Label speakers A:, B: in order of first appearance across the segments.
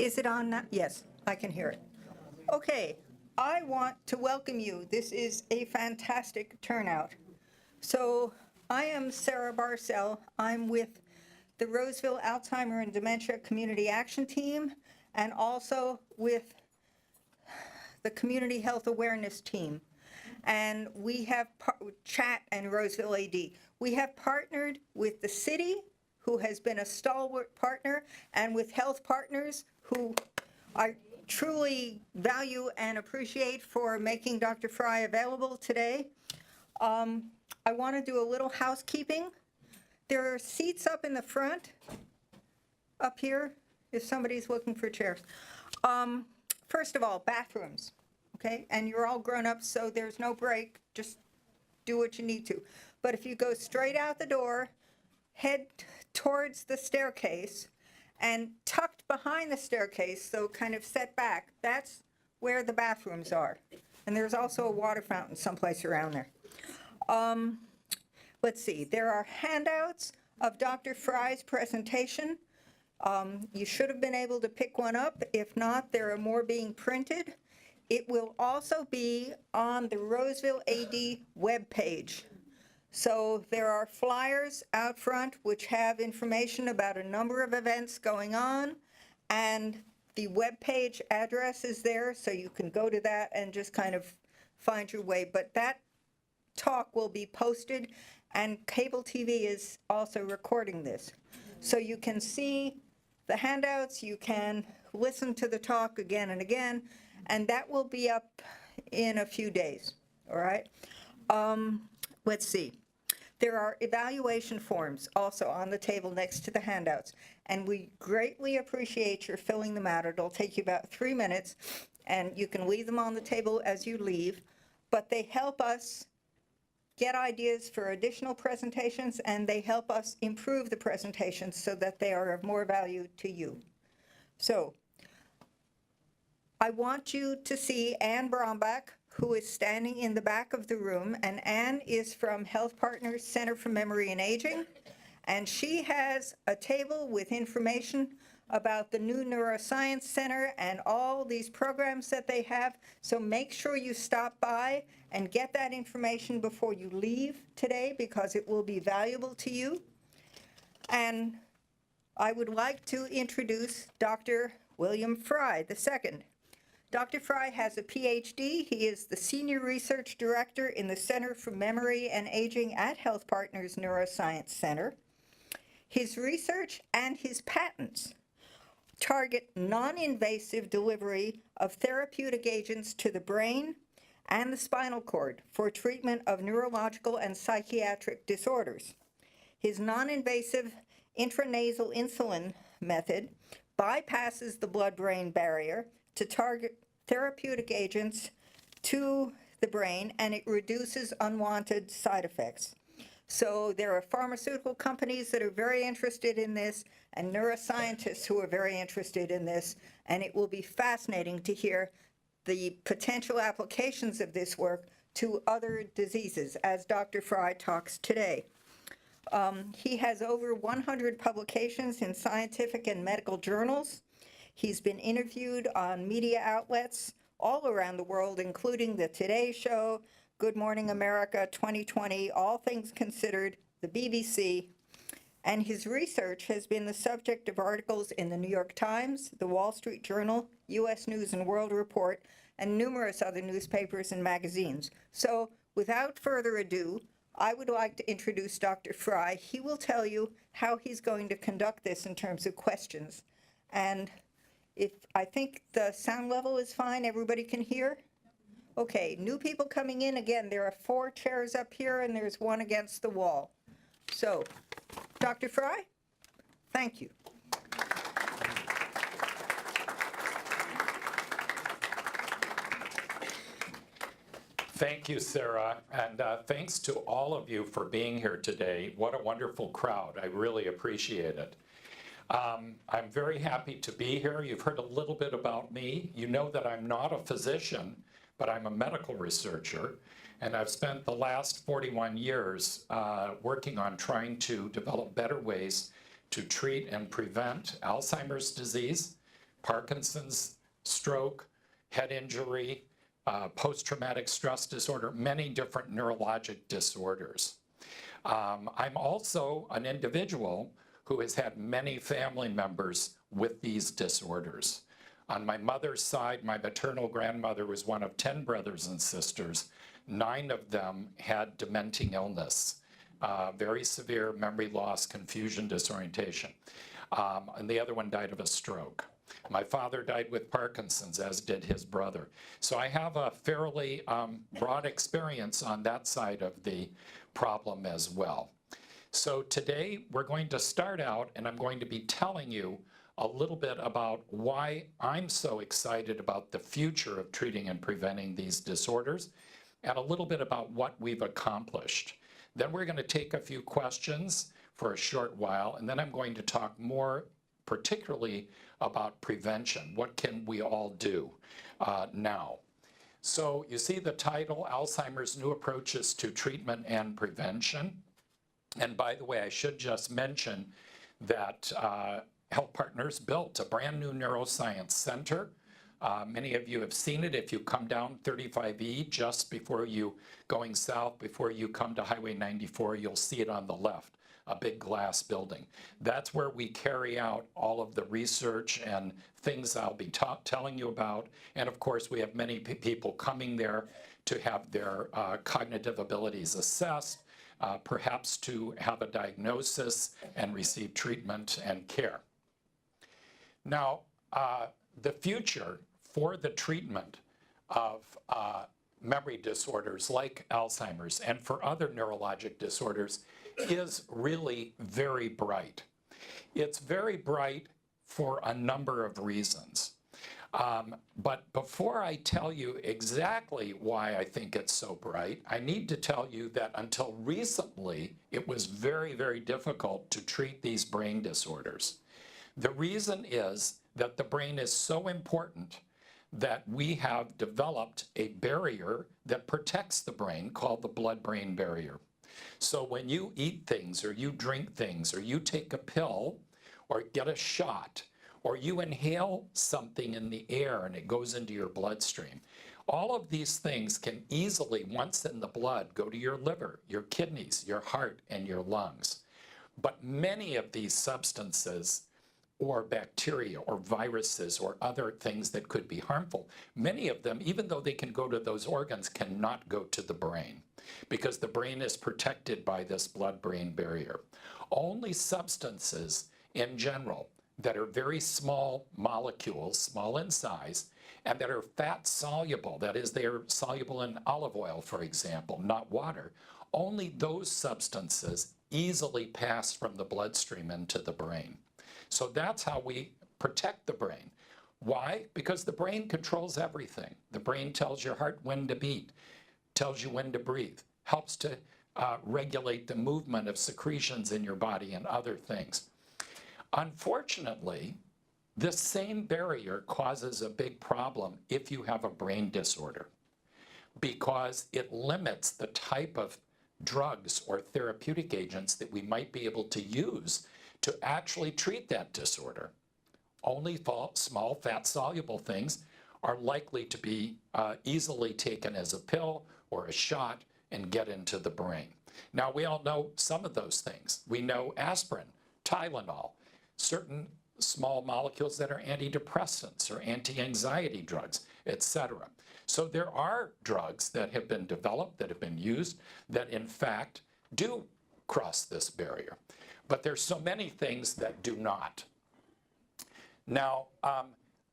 A: Is it on now? Yes, I can hear it. Okay, I want to welcome you. This is a fantastic turnout. So I am Sarah Barcel. I'm with the Roseville Alzheimer and Dementia Community Action Team and also with the Community Health Awareness Team. And we have Chat and Roseville AD. We have partnered with the city, who has been a stalwart partner, and with HealthPartners, who I truly value and appreciate for making Dr. Frey available today. I want to do a little housekeeping. There are seats up in the front, up here, if somebody's looking for chairs. First of all, bathrooms, okay? And you're all grown up, so there's no break. Just do what you need to. But if you go straight out the door, head towards the staircase, and tucked behind the staircase, so kind of set back, that's where the bathrooms are. And there's also a water fountain someplace around there. Let's see, there are handouts of Dr. Frey's presentation. You should have been able to pick one up. If not, there are more being printed. It will also be on the Roseville AD webpage. So there are flyers out front which have information about a number of events going on, and the webpage address is there, so you can go to that and just kind of find your way. But that talk will be posted, and cable TV is also recording this. So you can see the handouts, you can listen to the talk again and again, and that will be up in a few days, all right? Let's see. There are evaluation forms also on the table next to the handouts, and we greatly appreciate your filling them out. It'll take you about 3 minutes, and you can leave them on the table as you leave, but they help us get ideas for additional presentations, and they help us improve the presentations so that they are of more value to you. So I want you to see Anne Brombach, who is standing in the back of the room, and Anne is from HealthPartners Center for Memory and Aging, and she has a table with information about the new Neuroscience Center and all these programs that they have, so make sure you stop by and get that information before you leave today, because it will be valuable to you. And I would like to introduce Dr. William Frey II. Dr. Frey has a PhD. He is the Senior Research Director in the Center for Memory and Aging at HealthPartners Neuroscience Center. His research and his patents target non-invasive delivery of therapeutic agents to the brain and the spinal cord for treatment of neurological and psychiatric disorders. His non-invasive intranasal insulin method bypasses the blood-brain barrier to target therapeutic agents to the brain, and it reduces unwanted side effects. So there are pharmaceutical companies that are very interested in this, and neuroscientists who are very interested in this, and it will be fascinating to hear the potential applications of this work to other diseases, as Dr. Frey talks today. He has over 100 publications in scientific and medical journals. He's been interviewed on media outlets all around the world, including the Today Show, Good Morning America, 2020, All Things Considered, the BBC. And his research has been the subject of articles in the New York Times, the Wall Street Journal, U.S. News and World Report, and numerous other newspapers and magazines. So without further ado, I would like to introduce Dr. Frey. He will tell you how he's going to conduct this in terms of questions. And if I think the sound level is fine, everybody can hear? Okay, new people coming in, again, there are 4 chairs up here and there's one against the wall. So, Dr. Frey, thank you.
B: Thank you, Sarah, and thanks to all of you for being here today. What a wonderful crowd. I really appreciate it. I'm very happy to be here. You've heard a little bit about me. You know that I'm not a physician, but I'm a medical researcher, and I've spent the last 41 years working on trying to develop better ways to treat and prevent Alzheimer's disease, Parkinson's, stroke, head injury, post-traumatic stress disorder, many different neurologic disorders. I'm also an individual who has had many family members with these disorders. On my mother's side, my maternal grandmother was one of 10 brothers and sisters. 9 of them had dementing illness, very severe memory loss, confusion, disorientation. And the other one died of a stroke. My father died with Parkinson's, as did his brother. So I have a fairly broad experience on that side of the problem as well. So today we're going to start out, and I'm going to be telling you a little bit about why I'm so excited about the future of treating and preventing these disorders, and a little bit about what we've accomplished. Then we're going to take a few questions for a short while, and then I'm going to talk more particularly about prevention. What can we all do now? So you see the title, Alzheimer's New Approaches to Treatment and Prevention. And by the way, I should just mention that HealthPartners built a brand new neuroscience center. Many of you have seen it. If you come down 35E, just before you, going south, before you come to Highway 94, you'll see it on the left, a big glass building. That's where we carry out all of the research and things I'll be telling you about. And of course, we have many people coming there to have their cognitive abilities assessed, perhaps to have a diagnosis and receive treatment and care. Now, the future for the treatment of memory disorders like Alzheimer's and for other neurologic disorders is really very bright. It's very bright for a number of reasons. But before I tell you exactly why I think it's so bright, I need to tell you that until recently, it was very, very difficult to treat these brain disorders. The reason is that the brain is so important that we have developed a barrier that protects the brain called the blood-brain barrier. So when you eat things, or you drink things, or you take a pill, or get a shot, or you inhale something in the air and it goes into your bloodstream, all of these things can easily, once in the blood, go to your liver, your kidneys, your heart, and your lungs. But many of these substances, or bacteria, or viruses, or other things that could be harmful, many of them, even though they can go to those organs, cannot go to the brain, because the brain is protected by this blood-brain barrier. Only substances in general that are very small molecules, small in size, and that are fat soluble, that is, they are soluble in olive oil, for example, not water, only those substances easily pass from the bloodstream into the brain. So that's how we protect the brain. Why? Because the brain controls everything. The brain tells your heart when to beat, tells you when to breathe, helps to regulate the movement of secretions in your body and other things. Unfortunately, this same barrier causes a big problem if you have a brain disorder, because it limits the type of drugs or therapeutic agents that we might be able to use to actually treat that disorder. Only small fat soluble things are likely to be easily taken as a pill or a shot and get into the brain. Now, we all know some of those things. We know aspirin, Tylenol, certain small molecules that are antidepressants or anti-anxiety drugs, etc. So there are drugs that have been developed, that have been used, that in fact do cross this barrier. But there's so many things that do not. Now,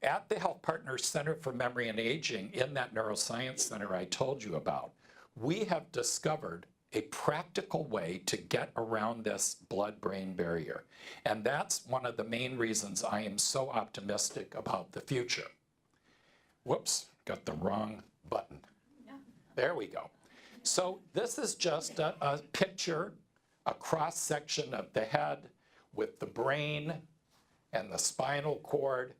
B: at the HealthPartners Center for Memory and Aging, in that neuroscience center I told you about, we have discovered a practical way to get around this blood-brain barrier. And that's one of the main reasons I am so optimistic about the future. Whoops, got the wrong button. Yeah. There we go. So this is just a picture, a cross-section of the head with the brain and the spinal cord.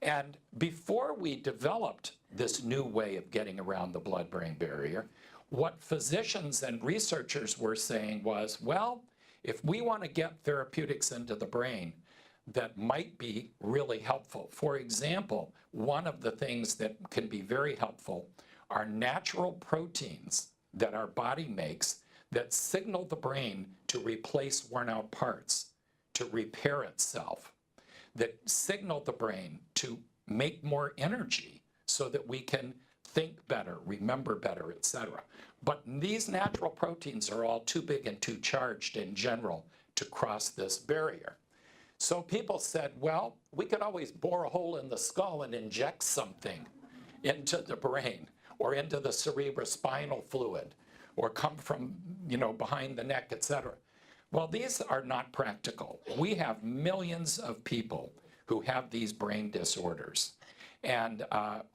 B: And before we developed this new way of getting around the blood-brain barrier, what physicians and researchers were saying was, well, if we want to get therapeutics into the brain, that might be really helpful. For example, one of the things that can be very helpful are natural proteins that our body makes that signal the brain to replace worn out parts, to repair itself, that signal the brain to make more energy so that we can think better, remember better, etc. But these natural proteins are all too big and too charged in general to cross this barrier. So people said, well, we could always bore a hole in the skull and inject something into the brain or into the cerebrospinal fluid or come from, behind the neck, etc. Well, these are not practical. We have millions of people who have these brain disorders. And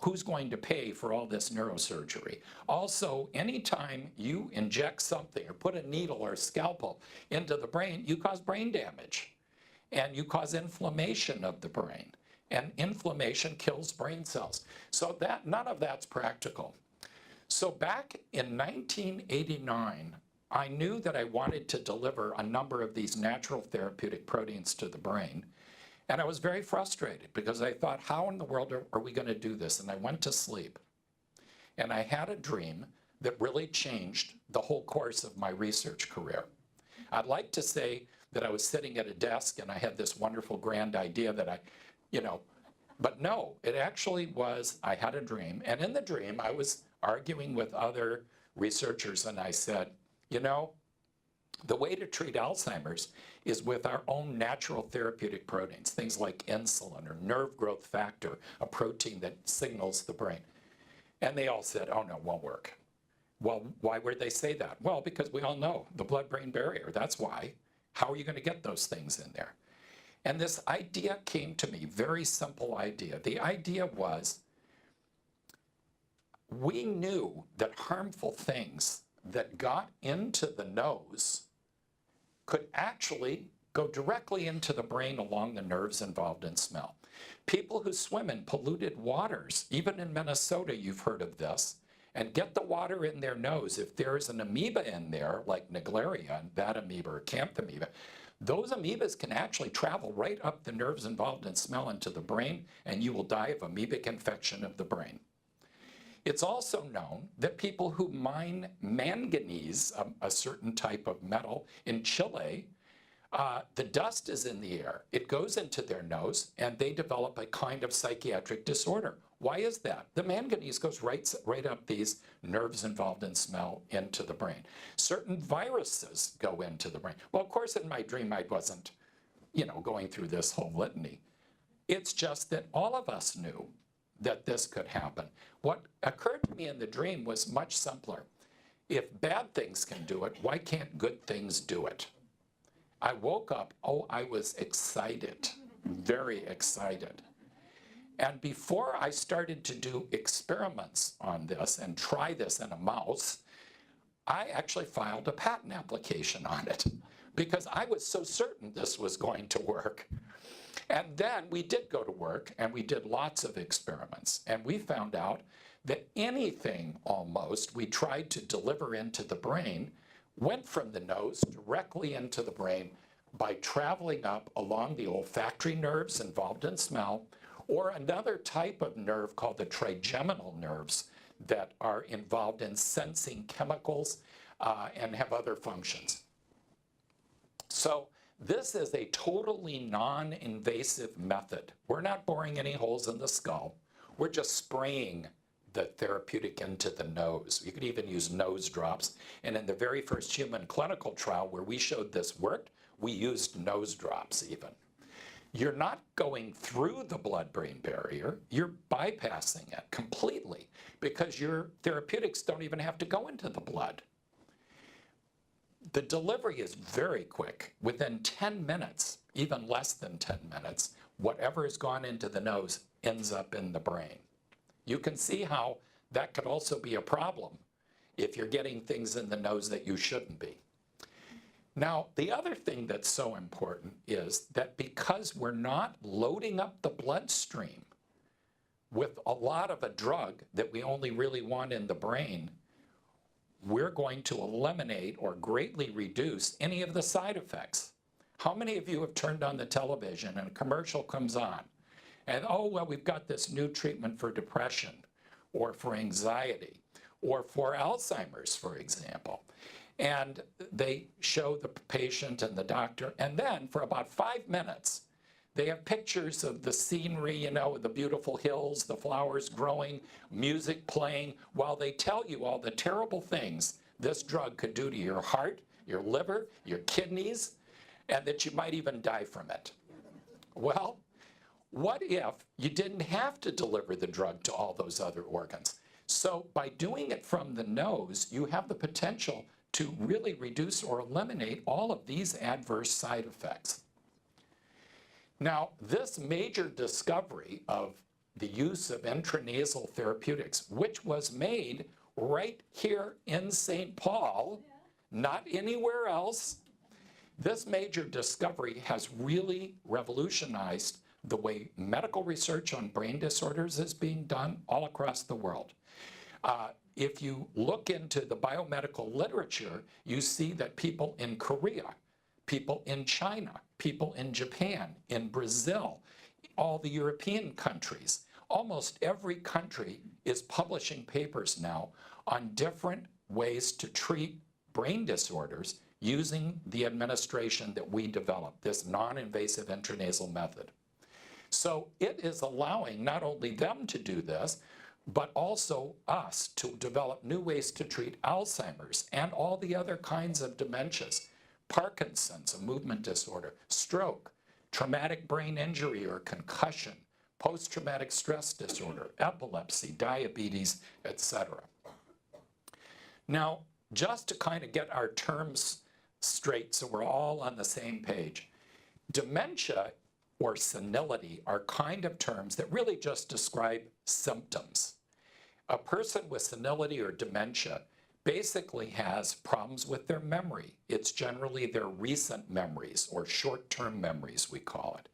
B: who's going to pay for all this neurosurgery? Also, anytime you inject something or put a needle or a scalpel into the brain, you cause brain damage. And you cause inflammation of the brain. And inflammation kills brain cells. So none of that's practical. So back in 1989, I knew that I wanted to deliver a number of these natural therapeutic proteins to the brain. And I was very frustrated because I thought, how in the world are we going to do this? And I went to sleep. And I had a dream that really changed the whole course of my research career. I'd like to say that I was sitting at a desk and I had this wonderful grand idea that but no, it actually was, I had a dream. And in the dream, I was arguing with other researchers and I said, the way to treat Alzheimer's is with our own natural therapeutic proteins, things like insulin or nerve growth factor, a protein that signals the brain. And they all said, oh no, it won't work. Well, why would they say that? Well, because we all know the blood-brain barrier, that's why. How are you going to get those things in there? And this idea came to me, very simple idea. The idea was, we knew that harmful things that got into the nose could actually go directly into the brain along the nerves involved in smell. People who swim in polluted waters, even in Minnesota, you've heard of this, and get the water in their nose. If there's an amoeba in there, like Naegleria, that amoeba or Camp amoeba, those amoebas can actually travel right up the nerves involved in smell into the brain, and you will die of amoebic infection of the brain. It's also known that people who mine manganese, a certain type of metal in Chile, the dust is in the air. It goes into their nose, and they develop a kind of psychiatric disorder. Why is that? The manganese goes right up these nerves involved in smell into the brain. Certain viruses go into the brain. Well, of course, in my dream, I wasn't, going through this whole litany. It's just that all of us knew that this could happen. What occurred to me in the dream was much simpler. If bad things can do it, why can't good things do it? I woke up, I was excited, very excited. And before I started to do experiments on this and try this in a mouse, I actually filed a patent application on it because I was so certain this was going to work. And then we did go to work and we did lots of experiments. And we found out that anything almost we tried to deliver into the brain went from the nose directly into the brain by traveling up along the olfactory nerves involved in smell, or another type of nerve called the trigeminal nerves that are involved in sensing chemicals and have other functions. So this is a totally non-invasive method. We're not boring any holes in the skull. We're just spraying the therapeutic into the nose. You could even use nose drops. And in the very first human clinical trial where we showed this worked, we used nose drops even. You're not going through the blood-brain barrier, you're bypassing it completely because your therapeutics don't even have to go into the blood. The delivery is very quick. Within 10 minutes, even less than 10 minutes, whatever has gone into the nose ends up in the brain. You can see how that could also be a problem if you're getting things in the nose that you shouldn't be. Now, the other thing that's so important is that because we're not loading up the bloodstream with a lot of a drug that we only really want in the brain, we're going to eliminate or greatly reduce any of the side effects. How many of you have turned on the television and a commercial comes on and, oh, well, we've got this new treatment for depression or for anxiety or for Alzheimer's, for example. And they show the patient and the doctor, and then for about 5 minutes, they have pictures of the scenery, you know, the beautiful hills, the flowers growing, music playing, while they tell you all the terrible things this drug could do to your heart, your liver, your kidneys, and that you might even die from it. Well, what if you didn't have to deliver the drug to all those other organs? So by doing it from the nose, you have the potential to really reduce or eliminate all of these adverse side effects. Now, this major discovery of the use of intranasal therapeutics, which was made right here in St. Paul, not anywhere else, this major discovery has really revolutionized the way medical research on brain disorders is being done all across the world. If you look into the biomedical literature, you see that people in Korea, people in China, people in Japan, in Brazil, all the European countries, almost every country is publishing papers now on different ways to treat brain disorders using the administration that we developed, this non-invasive intranasal method. So it is allowing not only them to do this, but also us to develop new ways to treat Alzheimer's and all the other kinds of dementias, Parkinson's, a movement disorder, stroke, traumatic brain injury or concussion, post-traumatic stress disorder, epilepsy, diabetes, etc. Now, just to kind of get our terms straight so we're all on the same page, dementia or senility are kind of terms that really just describe symptoms. A person with senility or dementia basically has problems with their memory. It's generally their recent memories or short-term memories, we call it.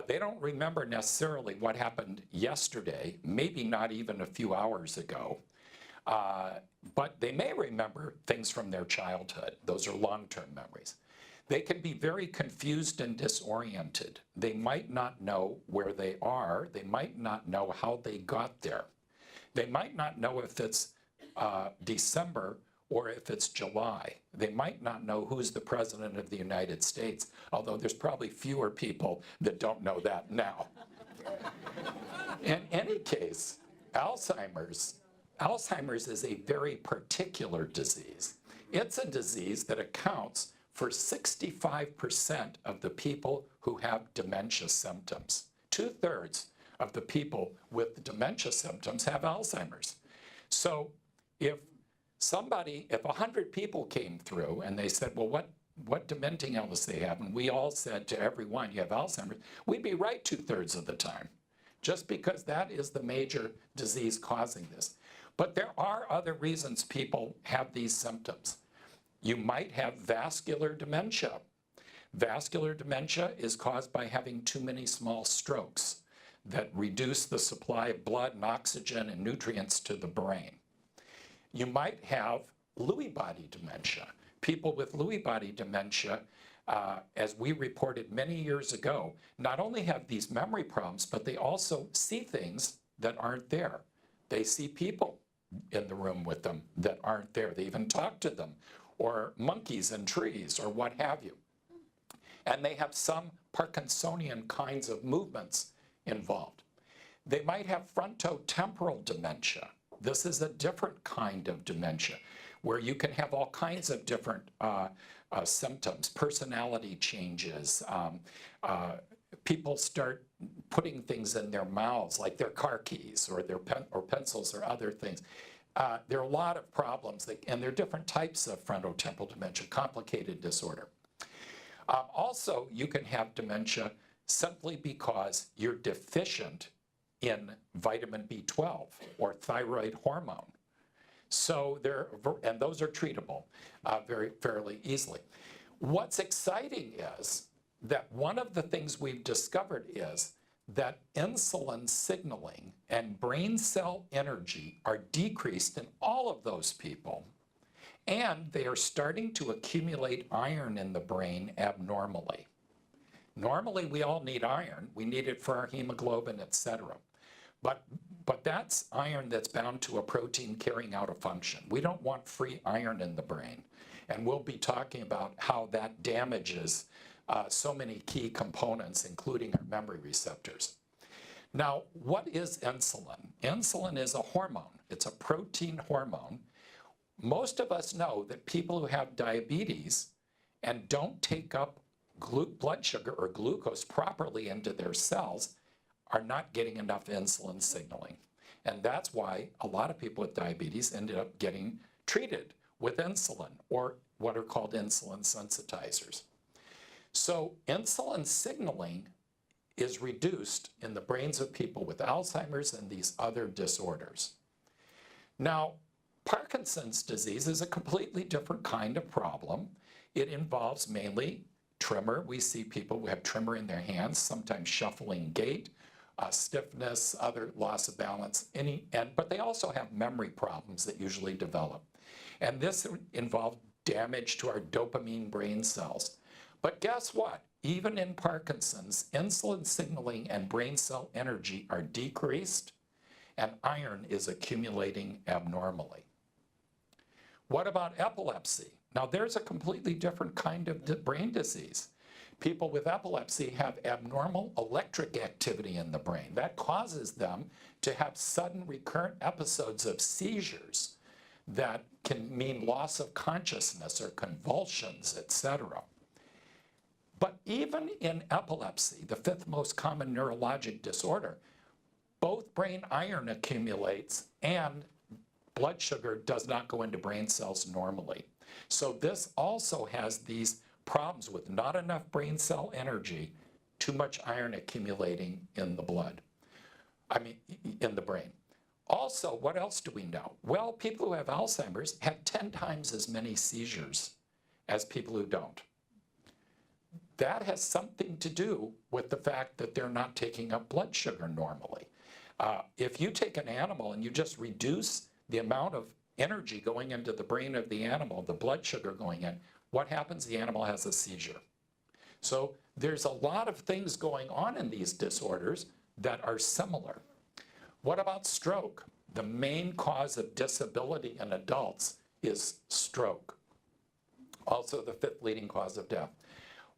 B: They don't remember necessarily what happened yesterday, maybe not even a few hours ago, but they may remember things from their childhood. Those are long-term memories. They can be very confused and disoriented. They might not know where they are. They might not know how they got there. They might not know if it's December or if it's July. They might not know who's the president of the United States, although there's probably fewer people that don't know that now. In any case, Alzheimer's is a very particular disease. It's a disease that accounts for 65% of the people who have dementia symptoms. 2/3 of the people with dementia symptoms have Alzheimer's. So if 100 people came through and they said, well, what dementing illness they have, and we all said to everyone, you have Alzheimer's, we'd be right 2/3 of the time, just because that is the major disease causing this. But there are other reasons people have these symptoms. You might have vascular dementia. Vascular dementia is caused by having too many small strokes that reduce the supply of blood and oxygen and nutrients to the brain. You might have Lewy body dementia. People with Lewy body dementia, as we reported many years ago, not only have these memory problems, but they also see things that aren't there. They see people in the room with them that aren't there. They even talk to them, or monkeys in trees, or what have you. And they have some Parkinsonian kinds of movements involved. They might have frontotemporal dementia. This is a different kind of dementia, where you can have all kinds of different symptoms, personality changes. People start putting things in their mouths, like their car keys or their pencils or other things. There are a lot of problems, and there are different types of frontotemporal dementia, complicated disorder. Also, you can have dementia simply because you're deficient in vitamin B12 or thyroid hormone. So and those are treatable fairly easily. What's exciting is that one of the things we've discovered is that insulin signaling and brain cell energy are decreased in all of those people, and they are starting to accumulate iron in the brain abnormally. Normally, we all need iron. We need it for our hemoglobin, et cetera. But that's iron that's bound to a protein carrying out a function. We don't want free iron in the brain. And we'll be talking about how that damages so many key components, including our memory receptors. Now, what is insulin? Insulin is a hormone. It's a protein hormone. Most of us know that people who have diabetes and don't take up blood sugar or glucose properly into their cells are not getting enough insulin signaling. And that's why a lot of people with diabetes ended up getting treated with insulin, or what are called insulin sensitizers. So insulin signaling is reduced in the brains of people with Alzheimer's and these other disorders. Now, Parkinson's disease is a completely different kind of problem. It involves mainly tremor. We see people who have tremor in their hands, sometimes shuffling gait, stiffness, other loss of balance, but they also have memory problems that usually develop. And this involves damage to our dopamine brain cells. But guess what? Even in Parkinson's, insulin signaling and brain cell energy are decreased, and iron is accumulating abnormally. What about epilepsy? Now, there's a completely different kind of brain disease. People with epilepsy have abnormal electric activity in the brain. That causes them to have sudden recurrent episodes of seizures that can mean loss of consciousness or convulsions, etc. But even in epilepsy, the fifth most common neurologic disorder, both brain iron accumulates and blood sugar does not go into brain cells normally. So this also has these problems with not enough brain cell energy, too much iron accumulating in the blood, in the brain. Also, what else do we know? Well, people who have Alzheimer's have 10 times as many seizures as people who don't. That has something to do with the fact that they're not taking up blood sugar normally. If you take an animal and you just reduce the amount of energy going into the brain of the animal, the blood sugar going in, what happens? The animal has a seizure. So there's a lot of things going on in these disorders that are similar. What about stroke? The main cause of disability in adults is stroke. Also the fifth leading cause of death.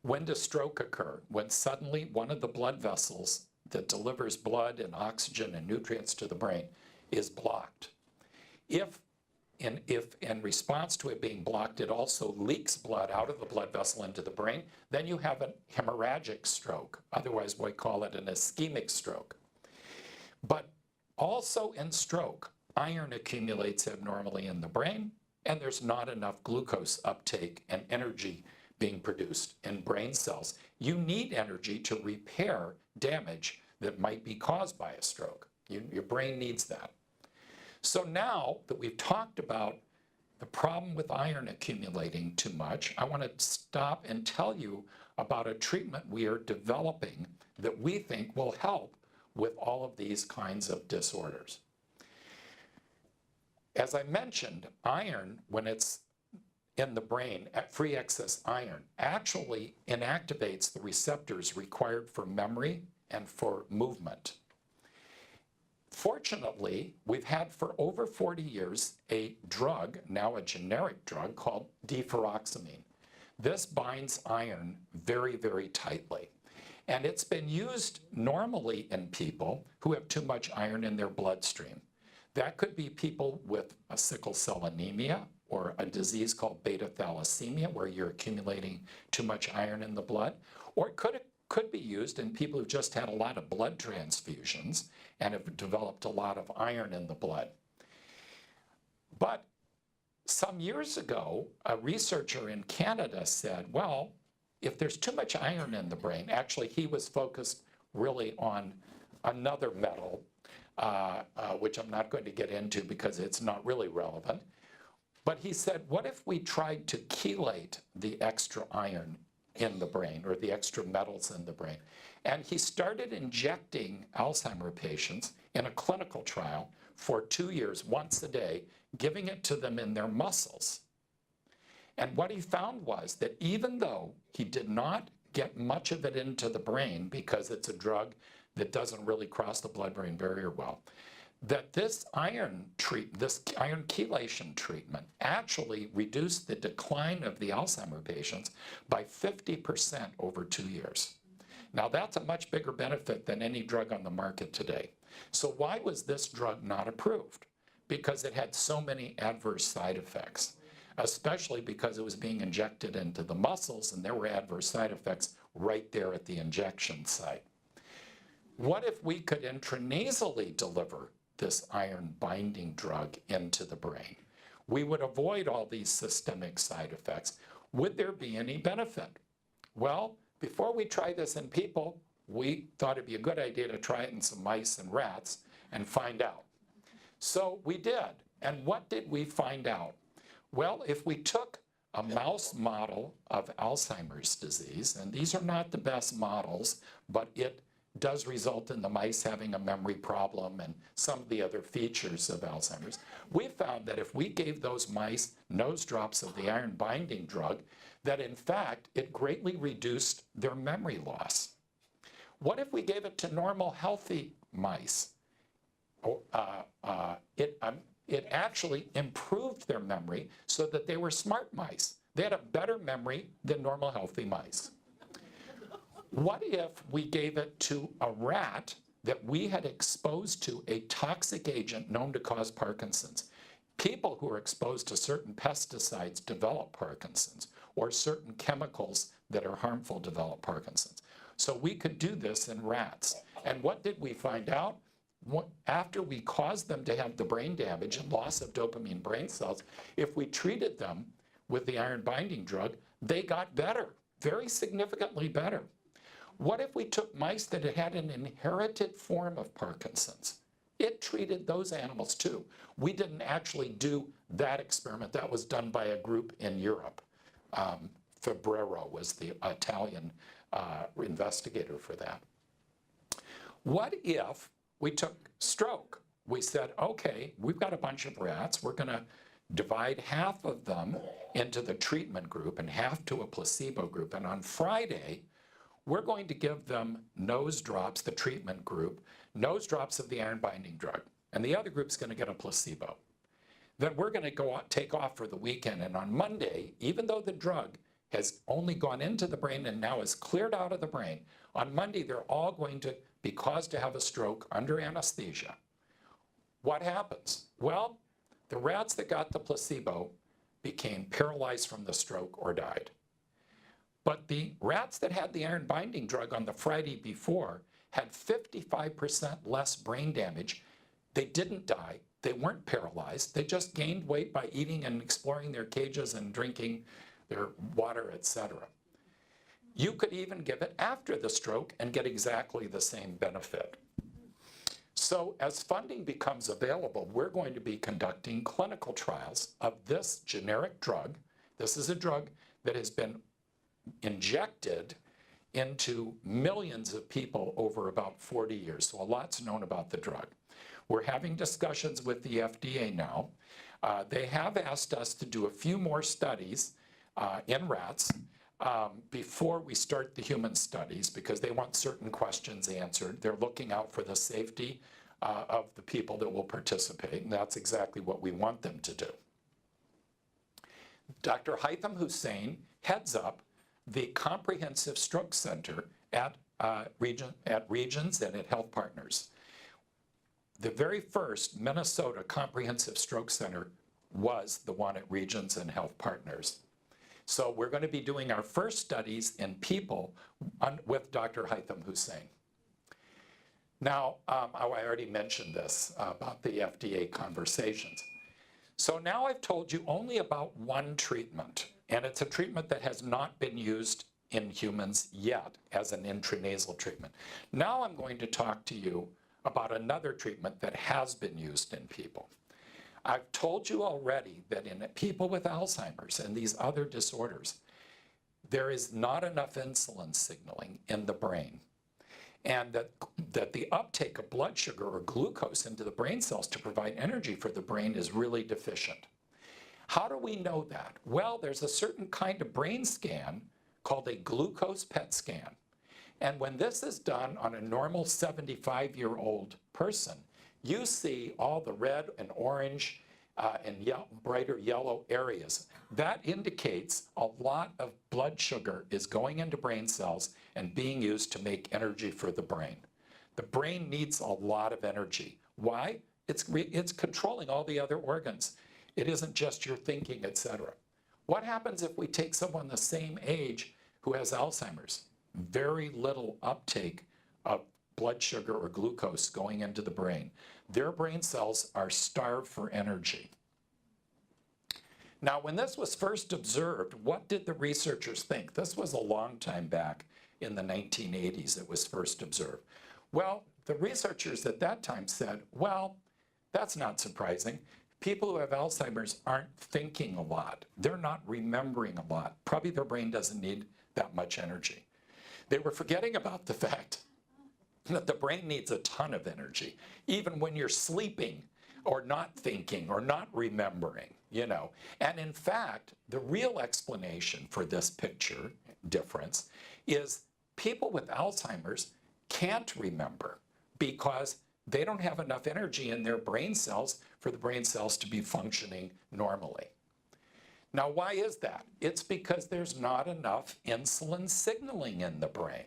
B: When does stroke occur? When suddenly one of the blood vessels that delivers blood and oxygen and nutrients to the brain is blocked. If in response to it being blocked, it also leaks blood out of the blood vessel into the brain, then you have a hemorrhagic stroke. Otherwise, we call it an ischemic stroke. But also in stroke, iron accumulates abnormally in the brain, and there's not enough glucose uptake and energy being produced in brain cells. You need energy to repair damage that might be caused by a stroke. Your brain needs that. So now that we've talked about the problem with iron accumulating too much, I want to stop and tell you about a treatment we are developing that we think will help with all of these kinds of disorders. As I mentioned, iron, when it's in the brain at free excess iron, actually inactivates the receptors required for memory and for movement. Fortunately, we've had for over 40 years a drug, now a generic drug, called Deferoxamine. This binds iron very, very tightly. And it's been used normally in people who have too much iron in their bloodstream. That could be people with a sickle cell anemia or a disease called beta thalassemia, where you're accumulating too much iron in the blood. Or it could be used in people who've just had a lot of blood transfusions and have developed a lot of iron in the blood. But some years ago, a researcher in Canada said, well, if there's too much iron in the brain, actually he was focused really on another metal, which I'm not going to get into because it's not really relevant. But he said, what if we tried to chelate the extra iron in the brain, or the extra metals in the brain? And he started injecting Alzheimer patients in a clinical trial for 2 years, once a day, giving it to them in their muscles. And what he found was that even though he did not get much of it into the brain because it's a drug that doesn't really cross the blood-brain barrier well, that this iron chelation treatment actually reduced the decline of the Alzheimer patients by 50% over 2 years. Now that's a much bigger benefit than any drug on the market today. So why was this drug not approved? Because it had so many adverse side effects, especially because it was being injected into the muscles and there were adverse side effects right there at the injection site. What if we could intranasally deliver this iron binding drug into the brain? We would avoid all these systemic side effects. Would there be any benefit? Well, before we try this in people, we thought it'd be a good idea to try it in some mice and rats and find out. So we did. And what did we find out? Well, if we took a mouse model of Alzheimer's disease, and these are not the best models, but it does result in the mice having a memory problem and some of the other features of Alzheimer's. We found that if we gave those mice nose drops of the iron binding drug, that in fact, it greatly reduced their memory loss. What if we gave it to normal, healthy mice? It actually improved their memory so that they were smart mice. They had a better memory than normal, healthy mice. What if we gave it to a rat that we had exposed to a toxic agent known to cause Parkinson's? People who are exposed to certain pesticides develop Parkinson's, or certain chemicals that are harmful develop Parkinson's. So we could do this in rats. And what did we find out? After we caused them to have the brain damage and loss of dopamine brain cells, if we treated them with the iron binding drug, they got better, very significantly better. What if we took mice that had an inherited form of Parkinson's? It treated those animals too. We didn't actually do that experiment. That was done by a group in Europe. Fabrero was the Italian investigator for that. What if we took stroke? We said, okay, we've got a bunch of rats. We're going to divide half of them into the treatment group and half to a placebo group. And on Friday, we're going to give them nose drops, the treatment group, nose drops of the iron binding drug. And the other group's going to get a placebo. Then we're going to go out, take off for the weekend. And on Monday, even though the drug has only gone into the brain and now is cleared out of the brain, on Monday, they're all going to be caused to have a stroke under anesthesia. What happens? Well, the rats that got the placebo became paralyzed from the stroke or died. But the rats that had the iron binding drug on the Friday before had 55% less brain damage. They didn't die. They weren't paralyzed. They just gained weight by eating and exploring their cages and drinking their water, etc. You could even give it after the stroke and get exactly the same benefit. So as funding becomes available, we're going to be conducting clinical trials of this generic drug. This is a drug that has been injected into millions of people over about 40 years. So a lot's known about the drug. We're having discussions with the FDA now. They have asked us to do a few more studies in rats before we start the human studies because they want certain questions answered. They're looking out for the safety of the people that will participate, and that's exactly what we want them to do. Dr. Haitham Hussein heads up the Comprehensive Stroke Center at Regions and at HealthPartners. The very first Minnesota Comprehensive Stroke Center was the one at Regions and HealthPartners. So we're going to be doing our first studies in people with Dr. Haitham Hussein. Now, I already mentioned this about the FDA conversations. So now I've told you only about one treatment, and it's a treatment that has not been used in humans yet as an intranasal treatment. Now I'm going to talk to you about another treatment that has been used in people. I've told you already that in people with Alzheimer's and these other disorders, there is not enough insulin signaling in the brain, and that the uptake of blood sugar or glucose into the brain cells to provide energy for the brain is really deficient. How do we know that? Well, there's a certain kind of brain scan called a glucose PET scan. And when this is done on a normal 75-year-old person, you see all the red and orange and brighter yellow areas. That indicates a lot of blood sugar is going into brain cells and being used to make energy for the brain. The brain needs a lot of energy. Why? It's controlling all the other organs. It isn't just your thinking, etc. What happens if we take someone the same age who has Alzheimer's? Very little uptake of blood sugar or glucose going into the brain. Their brain cells are starved for energy. Now, when this was first observed, what did the researchers think? This was a long time back in the 1980s it was first observed. Well, the researchers at that time said, well, that's not surprising. People who have Alzheimer's aren't thinking a lot. They're not remembering a lot. Probably their brain doesn't need that much energy. They were forgetting about the fact that the brain needs a ton of energy, even when you're sleeping or not thinking or not remembering, you know. And in fact, the real explanation for this picture difference is people with Alzheimer's can't remember because they don't have enough energy in their brain cells for the brain cells to be functioning normally. Now, why is that? It's because there's not enough insulin signaling in the brain.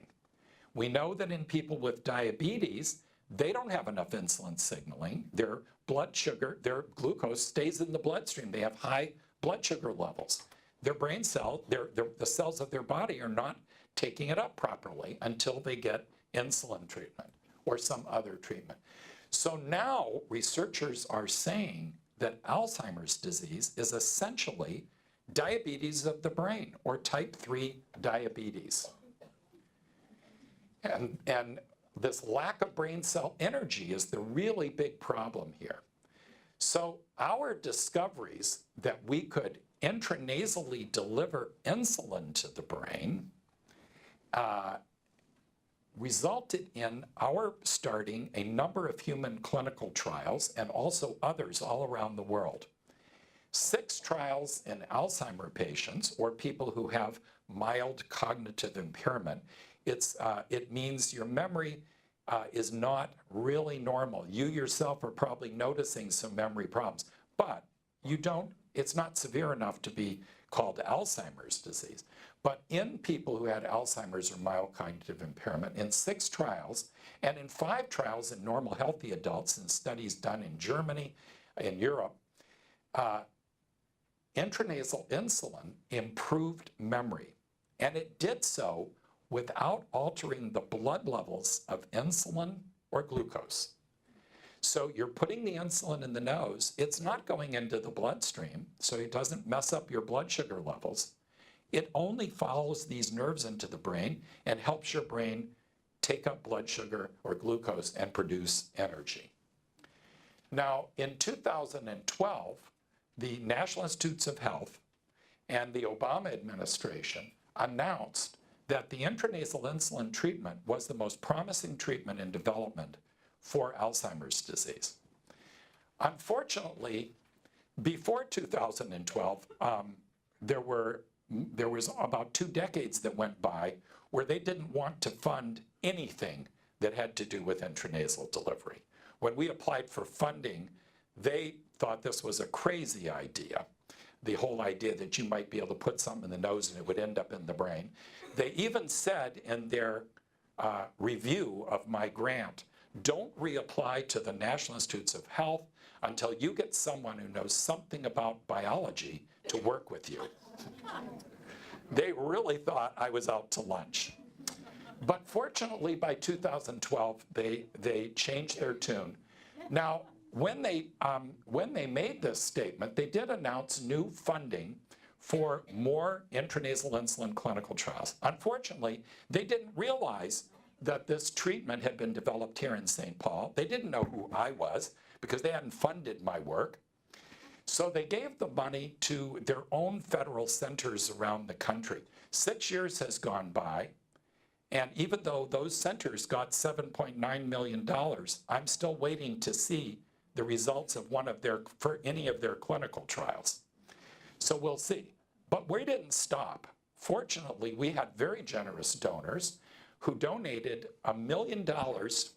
B: We know that in people with diabetes, they don't have enough insulin signaling. Their blood sugar, their glucose stays in the bloodstream. They have high blood sugar levels. Their brain cell, the cells of their body are not taking it up properly until they get insulin treatment or some other treatment. So now researchers are saying that Alzheimer's disease is essentially diabetes of the brain, or type 3 diabetes. And this lack of brain cell energy is the really big problem here. So our discoveries that we could intranasally deliver insulin to the brain resulted in our starting a number of human clinical trials and also others all around the world. 6 trials in Alzheimer patients, or people who have mild cognitive impairment. It means your memory is not really normal. You yourself are probably noticing some memory problems, but it's not severe enough to be called Alzheimer's disease. But in people who had Alzheimer's or mild cognitive impairment, in 6 trials, and in 5 trials in normal healthy adults in studies done in Germany, in Europe, intranasal insulin improved memory. And it did so without altering the blood levels of insulin or glucose. So you're putting the insulin in the nose. It's not going into the bloodstream, so it doesn't mess up your blood sugar levels. It only follows these nerves into the brain and helps your brain take up blood sugar or glucose and produce energy. Now, in 2012, the National Institutes of Health and the Obama administration announced that the intranasal insulin treatment was the most promising treatment in development for Alzheimer's disease. Unfortunately, before 2012, there was about 2 decades that went by where they didn't want to fund anything that had to do with intranasal delivery. When we applied for funding, they thought this was a crazy idea. The whole idea that you might be able to put something in the nose and it would end up in the brain. They even said in their review of my grant, don't reapply to the National Institutes of Health until you get someone who knows something about biology to work with you. They really thought I was out to lunch. But fortunately, by 2012, they changed their tune. Now, when they made this statement, they did announce new funding for more intranasal insulin clinical trials. Unfortunately, they didn't realize that this treatment had been developed here in St. Paul. They didn't know who I was because they hadn't funded my work. So they gave the money to their own federal centers around the country. 6 years has gone by, and even though those centers got $7.9 million, I'm still waiting to see the results of any of their clinical trials. So we'll see. But we didn't stop Fortunately, we had very generous donors who donated $1 million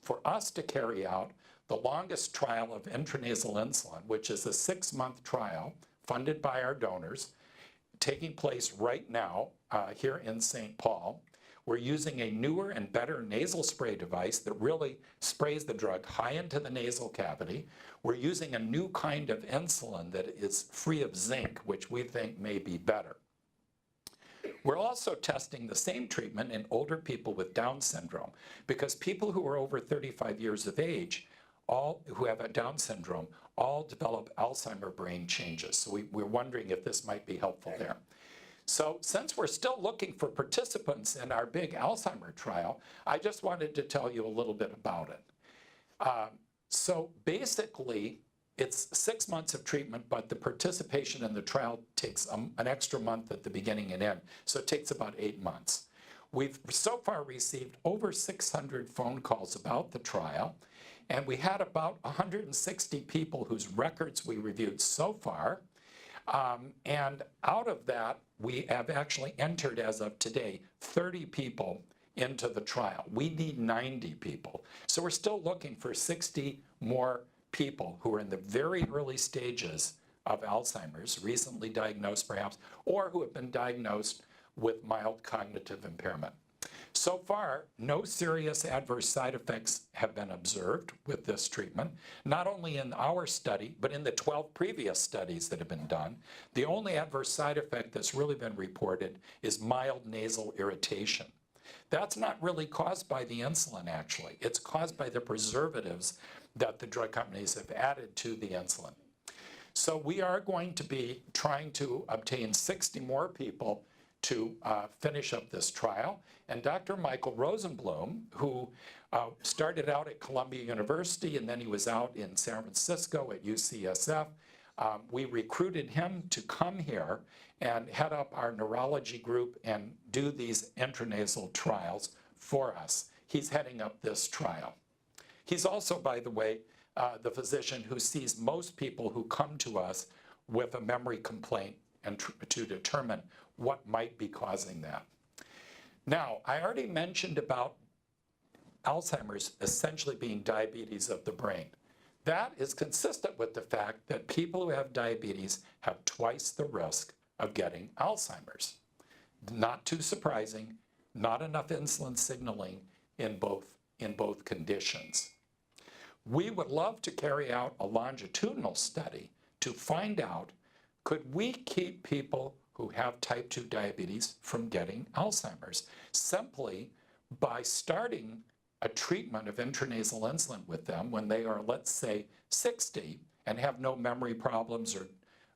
B: for us to carry out the longest trial of intranasal insulin, which is a 6-month trial funded by our donors, taking place right now here in St. Paul. We're using a newer and better nasal spray device that really sprays the drug high into the nasal cavity. We're using a new kind of insulin that is free of zinc, which we think may be better. We're also testing the same treatment in older people with Down syndrome, because people who are over 35 years of age, all who have a Down syndrome, all develop Alzheimer brain changes. So we're wondering if this might be helpful there. So since we're still looking for participants in our big Alzheimer trial, I just wanted to tell you a little bit about it. So basically, it's 6 months of treatment, but the participation in the trial takes an extra month at the beginning and end. So it takes about 8 months. We've so far received over 600 phone calls about the trial, and we had about 160 people whose records we reviewed so far. And out of that, we have actually entered, as of today, 30 people into the trial. We need 90 people. So we're still looking for 60 more people who are in the very early stages of Alzheimer's, recently diagnosed perhaps, or who have been diagnosed with mild cognitive impairment. So far, no serious adverse side effects have been observed with this treatment, not only in our study, but in the 12 previous studies that have been done. The only adverse side effect that's really been reported is mild nasal irritation. That's not really caused by the insulin, actually. It's caused by the preservatives that the drug companies have added to the insulin. So we are going to be trying to obtain 60 more people to finish up this trial. And Dr. Michael Rosenbloom, who started out at Columbia University and then he was out in San Francisco at UCSF, we recruited him to come here and head up our neurology group and do these intranasal trials for us. He's heading up this trial. He's also, by the way, the physician who sees most people who come to us with a memory complaint and to determine what might be causing that. Now, I already mentioned about Alzheimer's essentially being diabetes of the brain. That is consistent with the fact that people who have diabetes have twice the risk of getting Alzheimer's. Not too surprising, not enough insulin signaling in both conditions. We would love to carry out a longitudinal study to find out, could we keep people who have type 2 diabetes from getting Alzheimer's simply by starting a treatment of intranasal insulin with them when they are, let's say, 60 and have no memory problems or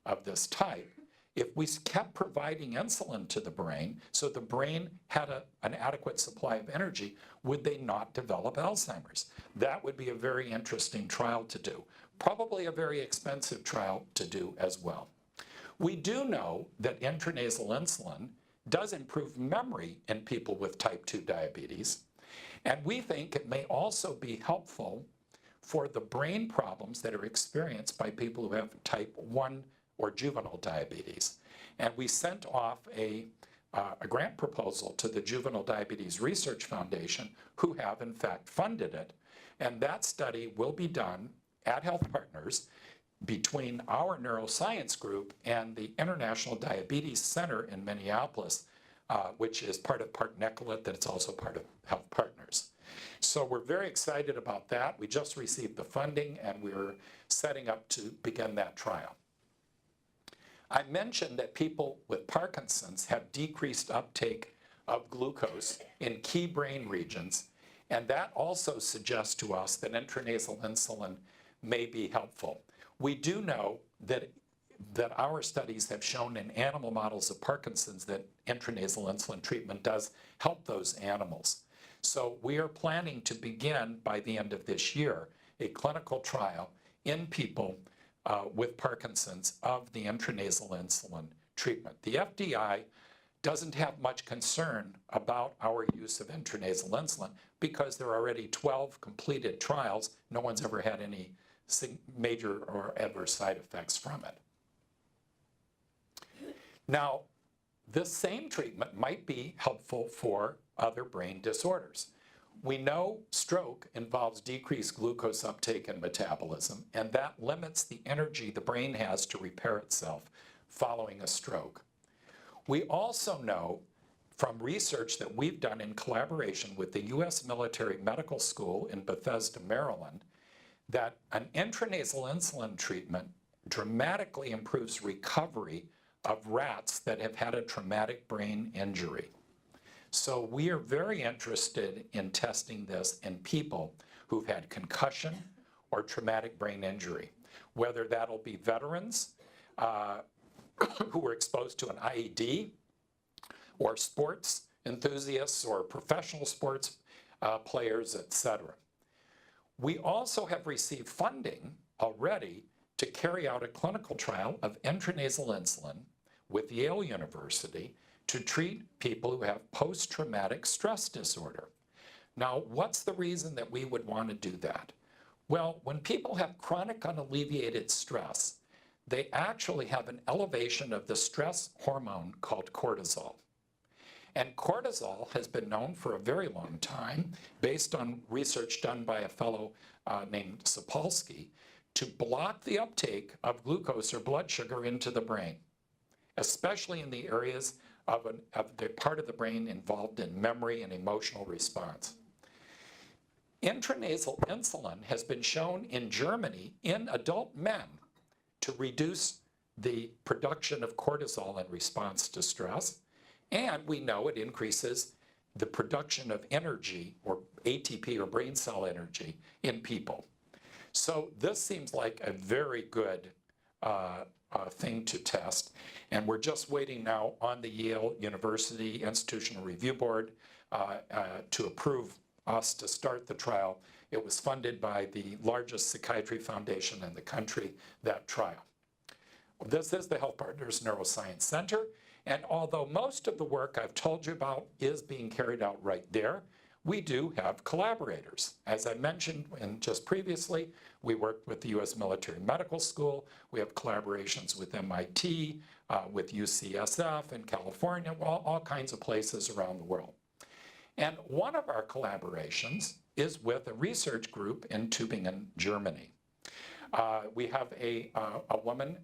B: of this type. If we kept providing insulin to the brain so the brain had an adequate supply of energy, would they not develop Alzheimer's? That would be a very interesting trial to do. Probably a very expensive trial to do as well. We do know that intranasal insulin does improve memory in people with type 2 diabetes, and we think it may also be helpful for the brain problems that are experienced by people who have type 1 or juvenile diabetes. And we sent off a grant proposal to the Juvenile Diabetes Research Foundation, who have in fact funded it. And that study will be done at HealthPartners between our neuroscience group and the International Diabetes Center in Minneapolis, which is part of Park Nicollet, that it's also part of HealthPartners. So we're very excited about that. We just received the funding and we're setting up to begin that trial. I mentioned that people with Parkinson's have decreased uptake of glucose in key brain regions, and that also suggests to us that intranasal insulin may be helpful. We do know that our studies have shown in animal models of Parkinson's that intranasal insulin treatment does help those animals. So we are planning to begin by the end of this year a clinical trial in people with Parkinson's of the intranasal insulin treatment. The FDA doesn't have much concern about our use of intranasal insulin because there are already 12 completed trials. No one's ever had any major or adverse side effects from it. Now, this same treatment might be helpful for other brain disorders. We know stroke involves decreased glucose uptake and metabolism, and that limits the energy the brain has to repair itself following a stroke. We also know from research that we've done in collaboration with the U.S. Military Medical School in Bethesda, Maryland, that an intranasal insulin treatment dramatically improves recovery of rats that have had a traumatic brain injury. So we are very interested in testing this in people who've had concussion or traumatic brain injury, whether that'll be veterans who were exposed to an IED, or sports enthusiasts or professional sports players, etc. We also have received funding already to carry out a clinical trial of intranasal insulin with Yale University to treat people who have post-traumatic stress disorder. Now, what's the reason that we would want to do that? Well, when people have chronic unalleviated stress, they actually have an elevation of the stress hormone called cortisol. And cortisol has been known for a very long time, based on research done by a fellow named Sapolsky, to block the uptake of glucose or blood sugar into the brain, especially in the areas of the part of the brain involved in memory and emotional response. Intranasal insulin has been shown in Germany in adult men to reduce the production of cortisol in response to stress, and we know it increases the production of energy, or ATP, or brain cell energy, in people. So this seems like a very good thing to test, and we're just waiting now on the Yale University Institutional Review Board to approve us to start the trial. It was funded by the largest psychiatry foundation in the country, that trial. This is the HealthPartners Neuroscience Center, and although most of the work I've told you about is being carried out right there, we do have collaborators. As I mentioned just previously, we work with the U.S. Military Medical School. We have collaborations with MIT, with UCSF in California, all kinds of places around the world. And one of our collaborations is with a research group in Tübingen, Germany. We have a woman,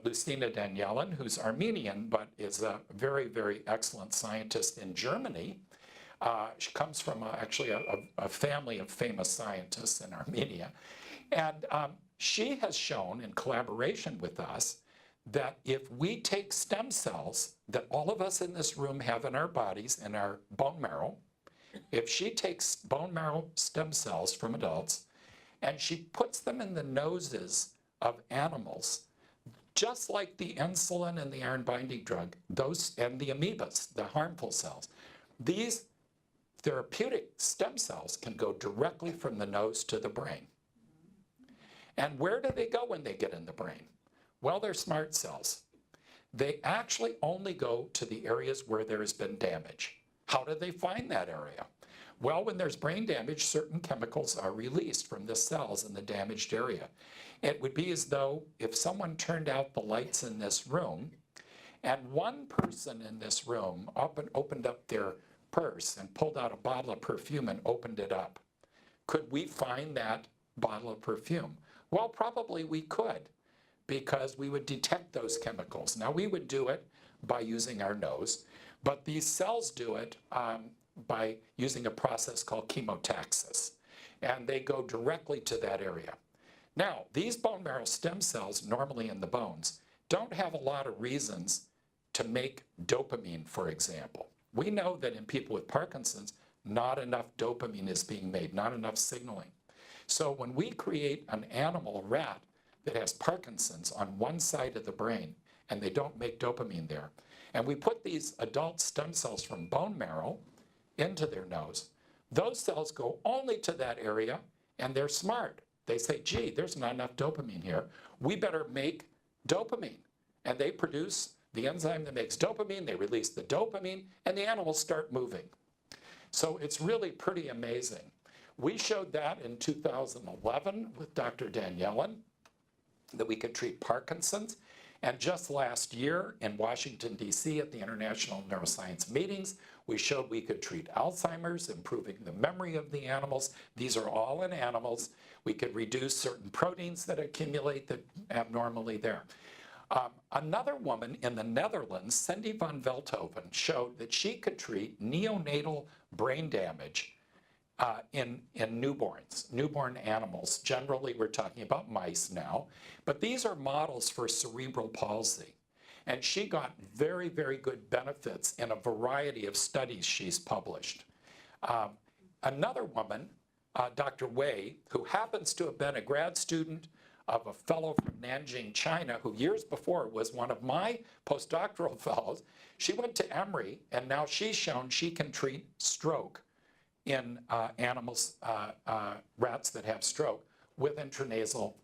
B: Lucina Danielen, who's Armenian, but is a very, very excellent scientist in Germany. She comes from actually a family of famous scientists in Armenia. And she has shown, in collaboration with us, that if we take stem cells that all of us in this room have in our bodies, in our bone marrow, if she takes bone marrow stem cells from adults and she puts them in the noses of animals, just like the insulin and the iron binding drug, those and the amoebas, the harmful cells, these therapeutic stem cells can go directly from the nose to the brain. And where do they go when they get in the brain? Well, they're smart cells. They actually only go to the areas where there has been damage. How do they find that area? Well, when there's brain damage, certain chemicals are released from the cells in the damaged area. It would be as though if someone turned out the lights in this room, and one person in this room opened up their purse and pulled out a bottle of perfume and opened it up. Could we find that bottle of perfume? Well, probably we could, because we would detect those chemicals. Now, we would do it by using our nose, but these cells do it by using a process called chemotaxis, and they go directly to that area. Now, these bone marrow stem cells, normally in the bones, don't have a lot of reasons to make dopamine, for example. We know that in people with Parkinson's, not enough dopamine is being made, not enough signaling. So when we create an animal, a rat, that has Parkinson's on one side of the brain, and they don't make dopamine there, and we put these adult stem cells from bone marrow into their nose, those cells go only to that area, and they're smart. They say, gee, there's not enough dopamine here. We better make dopamine. And they produce the enzyme that makes dopamine, they release the dopamine, and the animals start moving. So it's really pretty amazing. We showed that in 2011 with Dr. Danielen, that we could treat Parkinson's. And just last year in Washington, D.C. at the International Neuroscience meetings, we showed we could treat Alzheimer's, improving the memory of the animals. These are all in animals. We could reduce certain proteins that accumulate that abnormally there. Another woman in the Netherlands, Cindy van Veldhoven, showed that she could treat neonatal brain damage in newborns, newborn animals. Generally, we're talking about mice now, but these are models for cerebral palsy. And she got very, very good benefits in a variety of studies she's published. Another woman, Dr. Wei, who happens to have been a grad student of a fellow from Nanjing, China, who years before was one of my postdoctoral fellows, she went to Emory, and now she's shown she can treat stroke in animals, rats that have stroke, with intranasal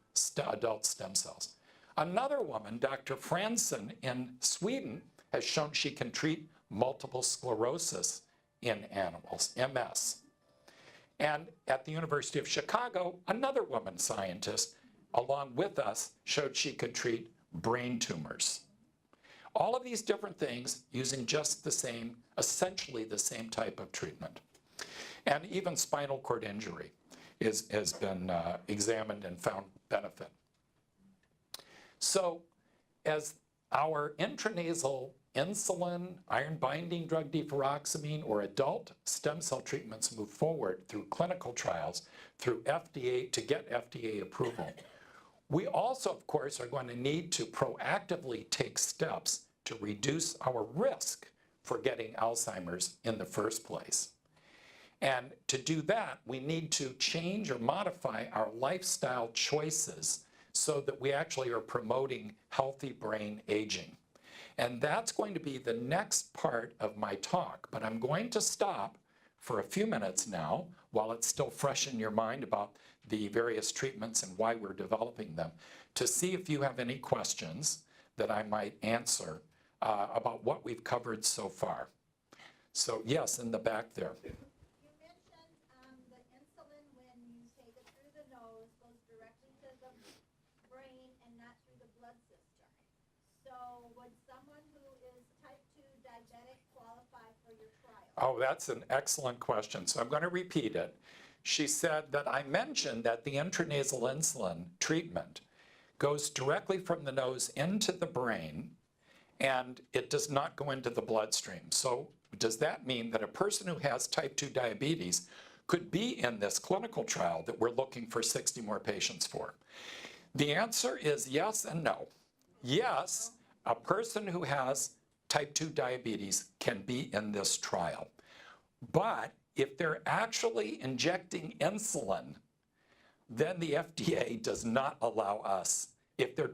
B: adult stem cells. Another woman, Dr. Fransson in Sweden, has shown she can treat multiple sclerosis in animals, MS. And at the University of Chicago, another woman scientist, along with us, showed she could treat brain tumors. All of these different things using just the same, essentially the same type of treatment. And even spinal cord injury has been examined and found benefit. So as our intranasal insulin, iron-binding drug deferoxamine, or adult stem cell treatments move forward through clinical trials, through FDA to get FDA approval, we also, of course, are going to need to proactively take steps to reduce our risk for getting Alzheimer's in the first place. And to do that, we need to change or modify our lifestyle choices so that we actually are promoting healthy brain aging. And that's going to be the next part of my talk, but I'm going to stop for a few minutes now while it's still fresh in your mind about the various treatments and why we're developing them, to see if you have any questions that I might answer about what we've covered so far. So yes, in the back there.
C: You mentioned the insulin, when you take it through the nose, goes directly to the brain and not through the blood system. So would someone who is type 2 diabetic qualify for your trial?
B: Oh, that's an excellent question. So I'm going to repeat it. She said that I mentioned that the intranasal insulin treatment goes directly from the nose into the brain, and it does not go into the bloodstream. So does that mean that a person who has type 2 diabetes could be in this clinical trial that we're looking for 60 more patients for? The answer is yes and no. Yes, a person who has type 2 diabetes can be in this trial. But if they're actually injecting insulin, then the FDA does not allow us. If they're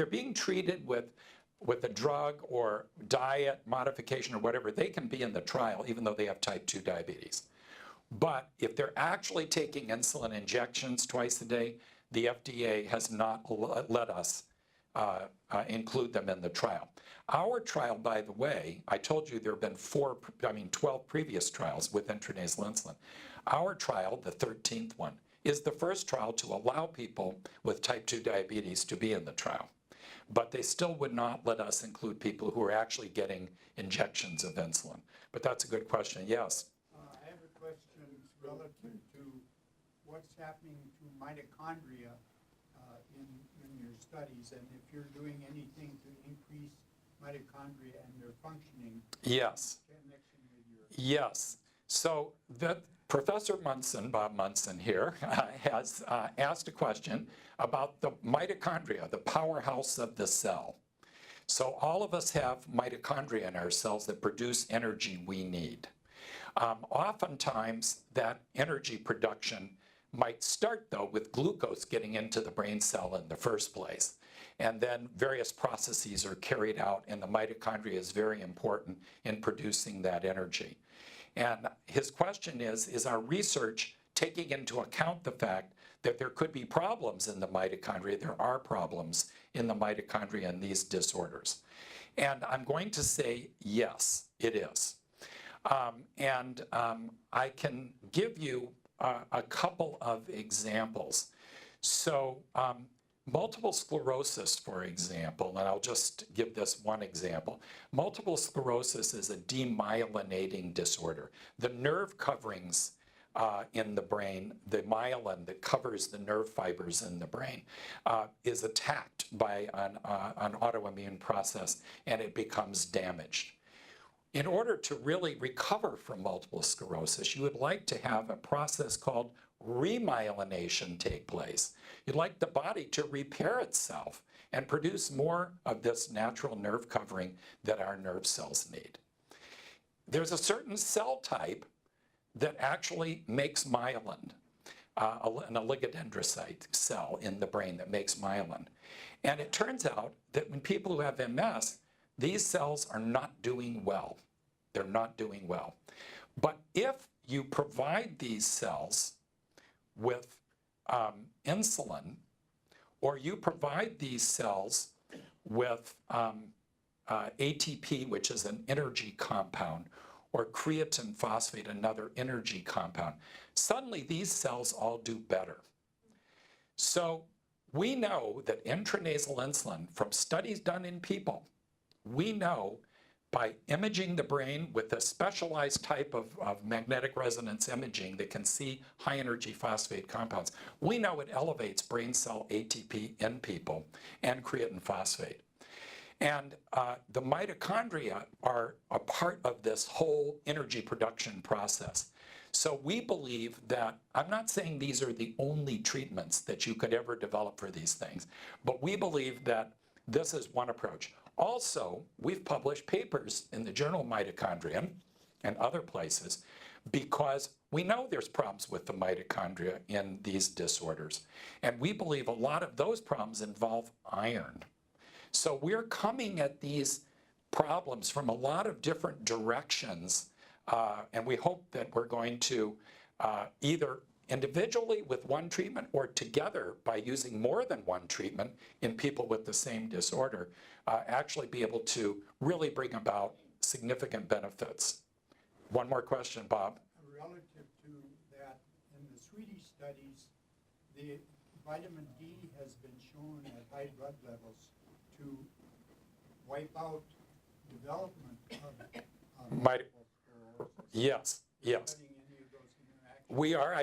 B: being treated with a drug or diet modification or whatever, they can be in the trial even though they have type 2 diabetes. But if they're actually taking insulin injections twice a day, the FDA has not let us include them in the trial. Our trial, by the way, I told you there have been 12 previous trials with intranasal insulin. Our trial, the 13th one, is the first trial to allow people with type 2 diabetes to be in the trial. But they still would not let us include people who are actually getting injections of insulin. But that's a good question. Yes?
D: I have a question relative to what's happening to mitochondria in your studies, and if you're doing anything to increase mitochondria and their functioning.
B: Yes.
D: Connection with your...
B: Yes. So Professor Munson, Bob Munson here, has asked a question about the mitochondria, the powerhouse of the cell. So all of us have mitochondria in our cells that produce energy we need. Oftentimes, that energy production might start, though, with glucose getting into the brain cell in the first place. And then various processes are carried out, and the mitochondria is very important in producing that energy. And his question is our research taking into account the fact that there could be problems in the mitochondria? There are problems in the mitochondria in these disorders. And I'm going to say yes, it is. I can give you a couple of examples. So Multiple sclerosis, for example, and I'll just give this one example. Multiple sclerosis is a demyelinating disorder. The nerve coverings in the brain, the myelin that covers the nerve fibers in the brain, is attacked by an autoimmune process, and it becomes damaged. In order to really recover from multiple sclerosis, you would like to have a process called remyelination take place. You'd like the body to repair itself and produce more of this natural nerve covering that our nerve cells need. There's a certain cell type that actually makes myelin, an oligodendrocyte cell in the brain that makes myelin. And it turns out that when people who have MS, these cells are not doing well. They're not doing well. But if you provide these cells with insulin, or you provide these cells with ATP, which is an energy compound, or creatine phosphate, another energy compound, suddenly these cells all do better. So we know that intranasal insulin, from studies done in people, we know by imaging the brain with a specialized type of magnetic resonance imaging that can see high energy phosphate compounds, we know it elevates brain cell ATP in people and creatine phosphate. And the mitochondria are a part of this whole energy production process. So we believe that, I'm not saying these are the only treatments that you could ever develop for these things, but we believe that this is one approach. Also, we've published papers in the journal Mitochondrion and other places because we know there's problems with the mitochondria in these disorders. And we believe a lot of those problems involve iron. So we're coming at these problems from a lot of different directions, and we hope that we're going to either individually with one treatment or together by using more than one treatment in people with the same disorder, actually be able to really bring about significant benefits. One more question, Bob.
D: Relative to that, in the Swedish studies, the vitamin D has been shown at high blood levels to wipe out development of multiple sclerosis.
B: Yes, yes.
D: Studying any of those interactions?
B: We are.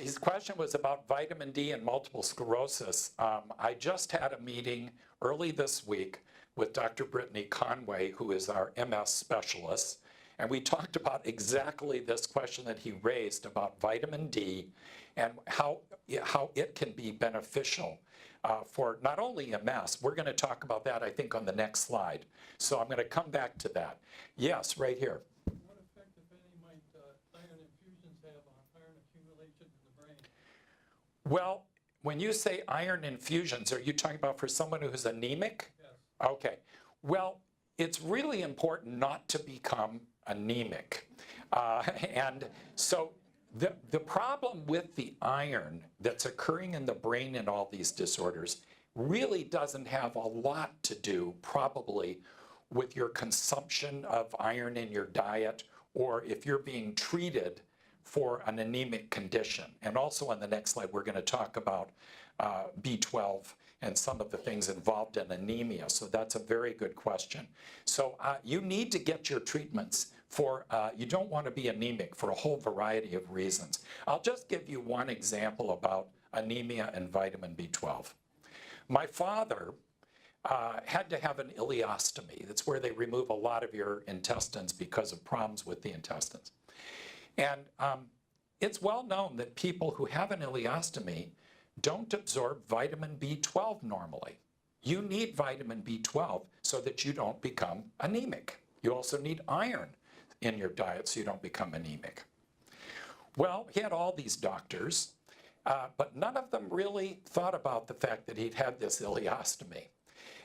B: His question was about vitamin D and multiple sclerosis. I just had a meeting early this week with Dr. Brittany Conway, who is our MS specialist, and we talked about exactly this question that he raised about vitamin D and how it can be beneficial for not only MS. We're going to talk about that, I think, on the next slide. So I'm going to come back to that. Yes, right here.
E: What effect, if any, might iron infusions have on iron accumulation in the brain?
B: Well, when you say iron infusions, are you talking about for someone who's anemic?
E: Yes.
B: Okay. Well, it's really important not to become anemic. And so the problem with the iron that's occurring in the brain in all these disorders really doesn't have a lot to do probably with your consumption of iron in your diet or if you're being treated for an anemic condition. And also on the next slide, we're going to talk about B12 and some of the things involved in anemia. So that's a very good question. So you need to get your treatments for, you don't want to be anemic for a whole variety of reasons. I'll just give you one example about anemia and vitamin B12. My father had to have an ileostomy. That's where they remove a lot of your intestines because of problems with the intestines. And it's well known that people who have an ileostomy don't absorb vitamin B12 normally. You need vitamin B12 so that you don't become anemic. You also need iron in your diet so you don't become anemic. Well, he had all these doctors, but none of them really thought about the fact that he'd had this ileostomy.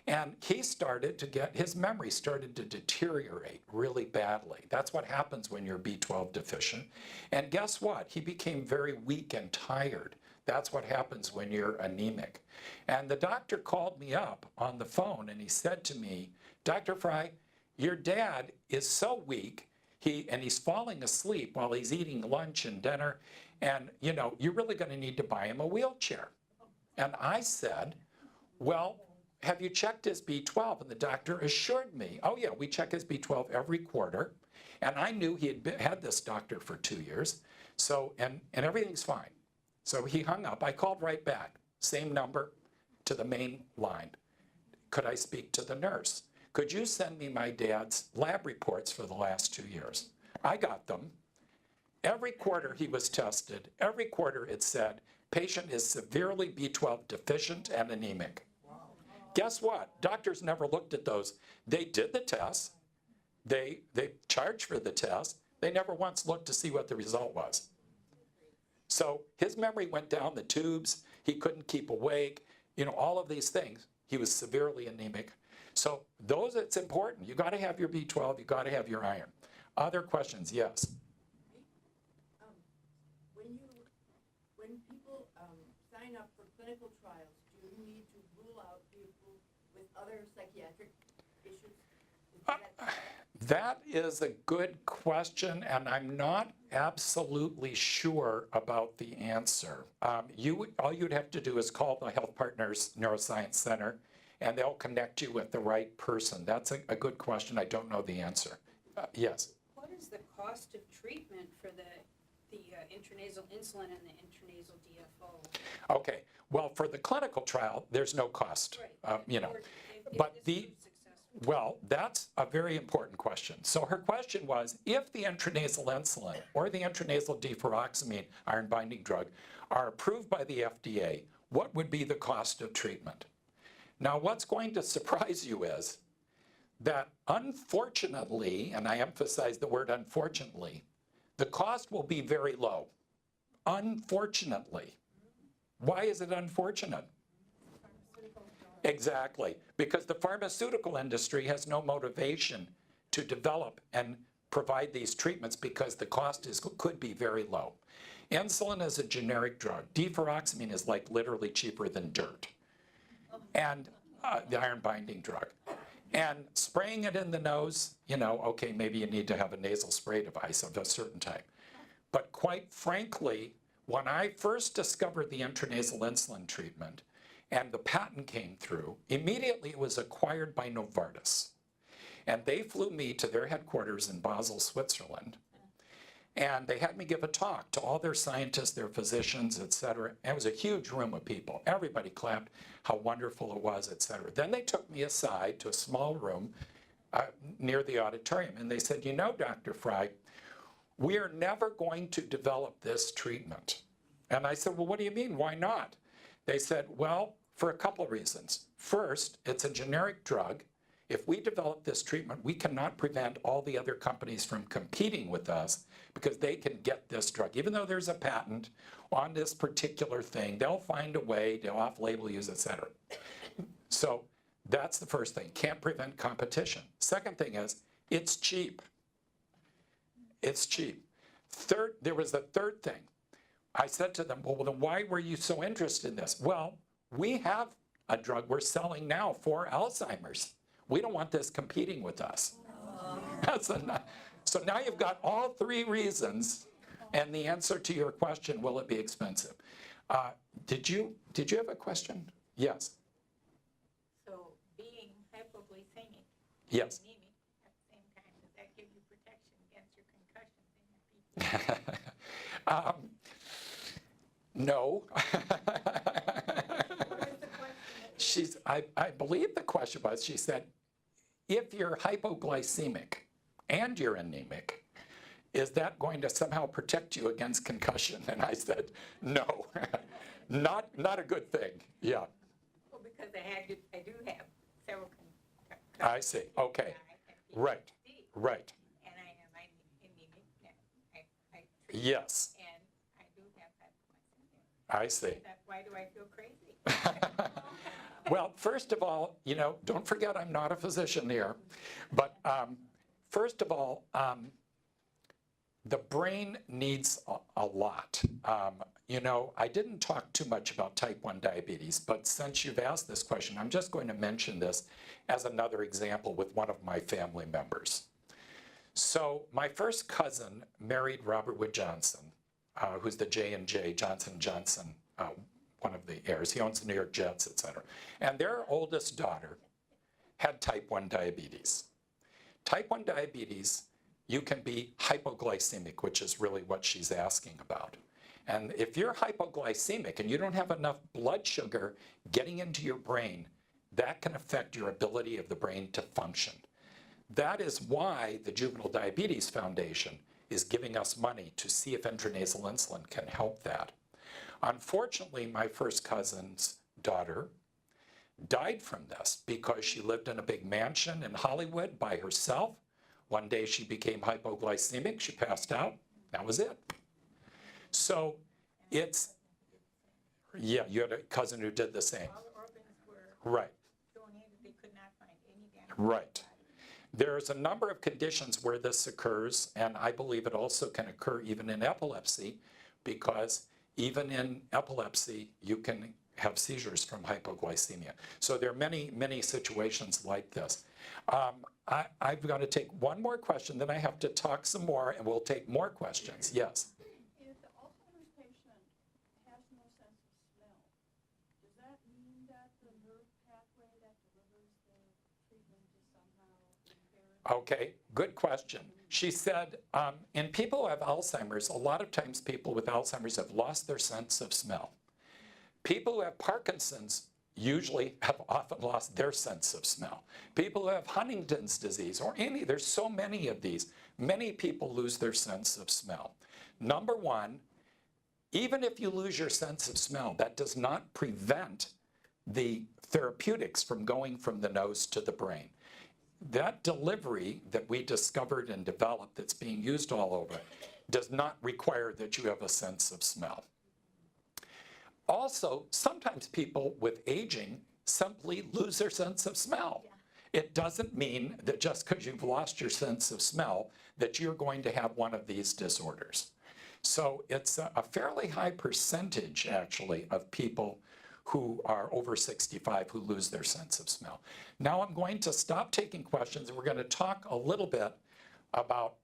B: And he started to get, his memory started to deteriorate really badly. That's what happens when you're B12 deficient. And guess what? He became very weak and tired. That's what happens when you're anemic. And the doctor called me up on the phone and he said to me, Dr. Frey, your dad is so weak, he's falling asleep while he's eating lunch and dinner, and you're really going to need to buy him a wheelchair. And I said, well, have you checked his B12? And the doctor assured me, oh yeah, we check his B12 every quarter. And I knew he had this doctor for 2 years. So, and everything's fine. So he hung up. I called right back, same number to the main line. Could I speak to the nurse? Could you send me my dad's lab reports for the last 2 years? I got them. Every quarter he was tested. Every quarter it said, patient is severely B12 deficient and anemic. Guess what? Doctors never looked at those. They did the test. They charged for the test. They never once looked to see what the result was. So his memory went down the tubes. He couldn't keep awake. You know, all of these things. He was severely anemic. So those, it's important. You got to have your B12. You got to have your iron. Other questions? Yes.
F: When people sign up for clinical trials, do you need to rule out people with other psychiatric issues?
B: That is a good question, and I'm not absolutely sure about the answer. All you'd have to do is call the HealthPartners Neuroscience Center, and they'll connect you with the right person. That's a good question. I don't know the answer. Yes?
G: What is the cost of treatment for the intranasal insulin and the intranasal DFO?
B: Okay. Well, for the clinical trial, there's no cost.
G: Right.
B: You know,
G: Or if
B: but
G: this
B: the
G: proves successful.
B: well, that's a very important question. So her question was, if the intranasal insulin or the intranasal deferoxamine iron binding drug are approved by the FDA, what would be the cost of treatment? Now, what's going to surprise you is that unfortunately, and I emphasize the word unfortunately, the cost will be very low. Unfortunately. Why is it unfortunate? Exactly, because the pharmaceutical industry has no motivation to develop and provide these treatments because the cost could be very low. Insulin is a generic drug. Deferoxamine is like literally cheaper than dirt. And the iron binding drug. And spraying it in the nose, you know, okay, maybe you need to have a nasal spray device of a certain type. But quite frankly, when I first discovered the intranasal insulin treatment and the patent came through, immediately it was acquired by Novartis. And they flew me to their headquarters in Basel, Switzerland. And they had me give a talk to all their scientists, their physicians, et cetera. And it was a huge room of people. Everybody clapped how wonderful it was, et cetera. Then they took me aside to a small room near the auditorium. And they said, you know, Dr. Frey, we are never going to develop this treatment. And I said, well, what do you mean? Why not? They said, well, for a couple of reasons. First, it's a generic drug. If we develop this treatment, we cannot prevent all the other companies from competing with us because they can get this drug. Even though there's a patent on this particular thing, they'll find a way to off-label use, et cetera. So that's the first thing, can't prevent competition. Second thing is, it's cheap. It's cheap. Third, there was a third thing. I said to them, well, then why were you so interested in this? Well, we have a drug we're selling now for Alzheimer's. We don't want this competing with us. So now you've got all three reasons, and the answer to your question, will it be expensive? Did you have a question? Yes.
H: So being hypoglycemic
B: Yes.
H: and anemic at the same time, does that give you protection against your concussions in your
B: No. I believe the question was, she said, if you're hypoglycemic and you're anemic, is that going to somehow protect you against concussion? And I said, no, not a good thing. Yeah.
H: Well, because I do have several concussions.
B: I see. Okay. Right. Right.
H: And I am anemic. I
B: Yes.
H: And I do have hypoglycemia.
B: I see.
H: Why do I feel crazy?
B: Well, first of all, you know, don't forget I'm not a physician here. But first of all, the brain needs a lot. You know, I didn't talk too much about type 1 diabetes, but since you've asked this question, I'm just going to mention this as another example with one of my family members. So my first cousin married Robert Wood Johnson, who's the J&J, Johnson & Johnson one of the heirs. He owns the New York Jets, et cetera. And their oldest daughter had type 1 diabetes. Type 1 diabetes, you can be hypoglycemic, which is really what she's asking about. And if you're hypoglycemic and you don't have enough blood sugar getting into your brain, that can affect your ability of the brain to function. That is why the Juvenile Diabetes Foundation is giving us money to see if intranasal insulin can help that. Unfortunately, my first cousin's daughter died from this because she lived in a big mansion in Hollywood by herself. One day she became hypoglycemic, she passed out, that was it. So it's, yeah, you had a cousin who did the same.
H: All the organs were
B: Right,
H: donated, they could not find any damage.
B: right. There's a number of conditions where this occurs, and I believe it also can occur even in epilepsy, because even in epilepsy, you can have seizures from hypoglycemia. So there are many, many situations like this. I've got to take one more question, then I have to talk some more, and we'll take more questions. Yes?
F: If the Alzheimer's patient has no sense of smell, does that mean that the nerve pathway that delivers the treatment is somehow impaired?
B: Okay, good question. She said, in people who have Alzheimer's, a lot of times people with Alzheimer's have lost their sense of smell. People who have Parkinson's usually have often lost their sense of smell. People who have Huntington's disease or there's so many of these, many people lose their sense of smell. Number one, even if you lose your sense of smell, that does not prevent the therapeutics from going from the nose to the brain. That delivery that we discovered and developed that's being used all over does not require that you have a sense of smell. Also, sometimes people with aging simply lose their sense of smell. It doesn't mean that just because you've lost your sense of smell that you're going to have one of these disorders. So it's a fairly high percentage, actually, of people who are over 65 who lose their sense of smell. Now I'm going to stop taking questions, and we're going to talk a little bit about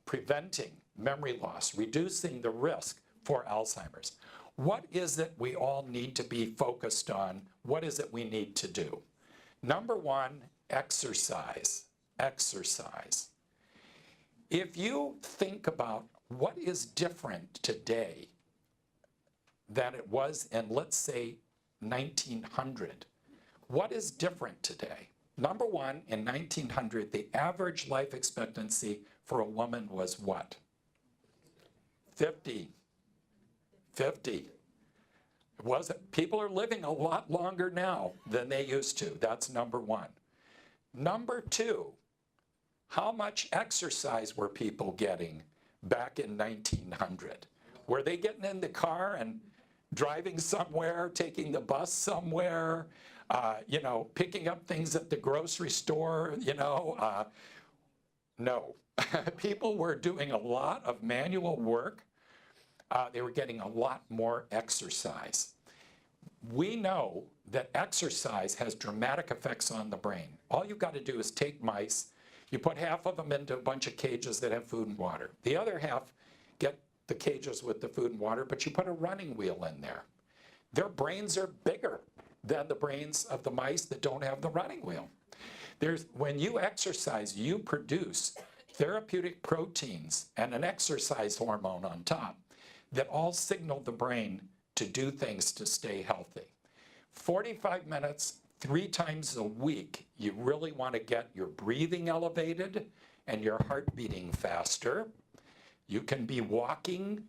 B: preventing memory loss, reducing the risk for Alzheimer's. What is it we all need to be focused on? What is it we need to do? Number one, exercise. Exercise. If you think about what is different today than it was in, let's say, 1900, what is different today? Number one, in 1900, the average life expectancy for a woman was what? 50. 50. People are living a lot longer now than they used to. That's number one. Number two, how much exercise were people getting back in 1900? Were they getting in the car and driving somewhere, taking the bus somewhere, picking up things at the grocery store, No. People were doing a lot of manual work. They were getting a lot more exercise. We know that exercise has dramatic effects on the brain. All you've got to do is take mice, you put half of them into a bunch of cages that have food and water. The other half get the cages with the food and water, but you put a running wheel in there. Their brains are bigger than the brains of the mice that don't have the running wheel. When you exercise, you produce therapeutic proteins and an exercise hormone on top that all signal the brain to do things to stay healthy. 45 minutes, 3 times a week, you really want to get your breathing elevated and your heart beating faster. You can be walking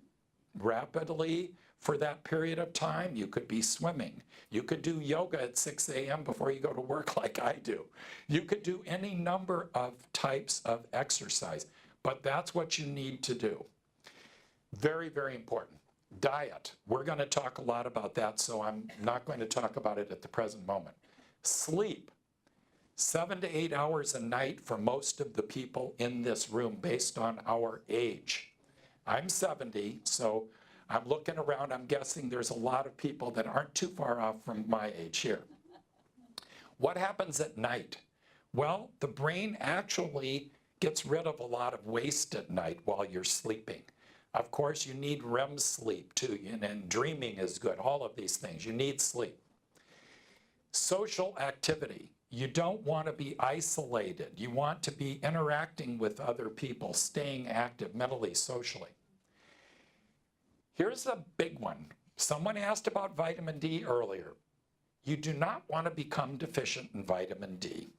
B: rapidly for that period of time. You could be swimming. You could do yoga at 6 a.m. before you go to work like I do. You could do any number of types of exercise, but that's what you need to do. Very, very important. Diet. We're going to talk a lot about that, so I'm not going to talk about it at the present moment. Sleep. 7 to 8 hours a night for most of the people in this room based on our age. I'm 70, so I'm looking around. I'm guessing there's a lot of people that aren't too far off from my age here. What happens at night? Well, the brain actually gets rid of a lot of waste at night while you're sleeping. Of course, you need REM sleep too, and dreaming is good. All of these things, you need sleep. Social activity. You don't want to be isolated. You want to be interacting with other people, staying active mentally, socially. Here's a big one. Someone asked about vitamin D earlier. You do not want to become deficient in vitamin D.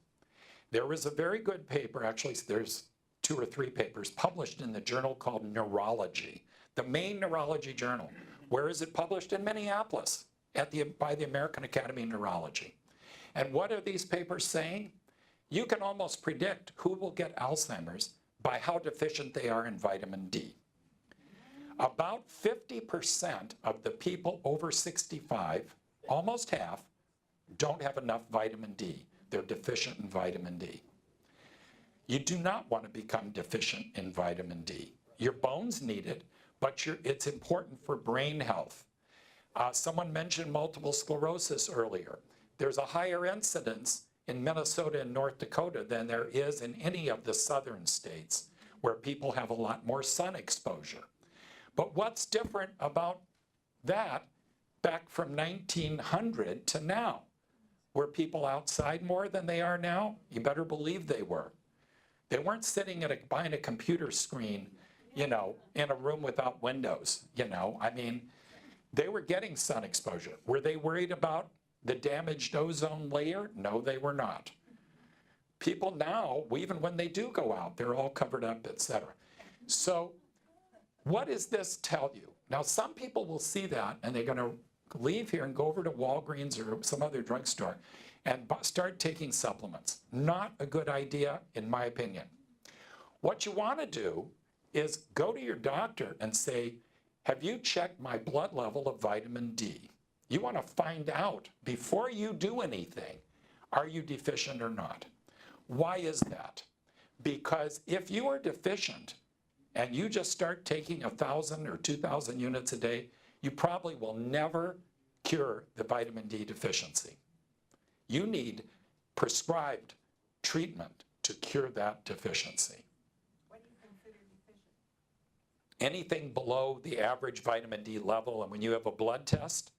B: There was a very good paper, actually there's 2 or 3 papers published in the journal called Neurology, the main neurology journal. Where is it published? In Minneapolis by the American Academy of Neurology. And what are these papers saying? You can almost predict who will get Alzheimer's by how deficient they are in vitamin D. About 50% of the people over 65, almost half, don't have enough vitamin D. They're deficient in vitamin D. You do not want to become deficient in vitamin D. Your bones need it, but it's important for brain health. Someone mentioned multiple sclerosis earlier. There's a higher incidence in Minnesota and North Dakota than there is in any of the southern states where people have a lot more sun exposure. But what's different about that back from 1900 to now? Were people outside more than they are now? You better believe they were. They weren't sitting behind a computer screen, in a room without windows, I mean, they were getting sun exposure. Were they worried about the damaged ozone layer? No, they were not. People now, even when they do go out, they're all covered up, etc. So what does this tell you? Now, some people will see that and they're going to leave here and go over to Walgreens or some other drugstore and start taking supplements. Not a good idea, in my opinion. What you want to do is go to your doctor and say, have you checked my blood level of vitamin D? You want to find out before you do anything, are you deficient or not? Why is that? Because if you are deficient and you just start taking 1,000 or 2,000 units a day, you probably will never cure the vitamin D deficiency. You need prescribed treatment to cure that deficiency.
H: What do you consider deficient?
B: Anything below the average vitamin D level, and when you have a blood test,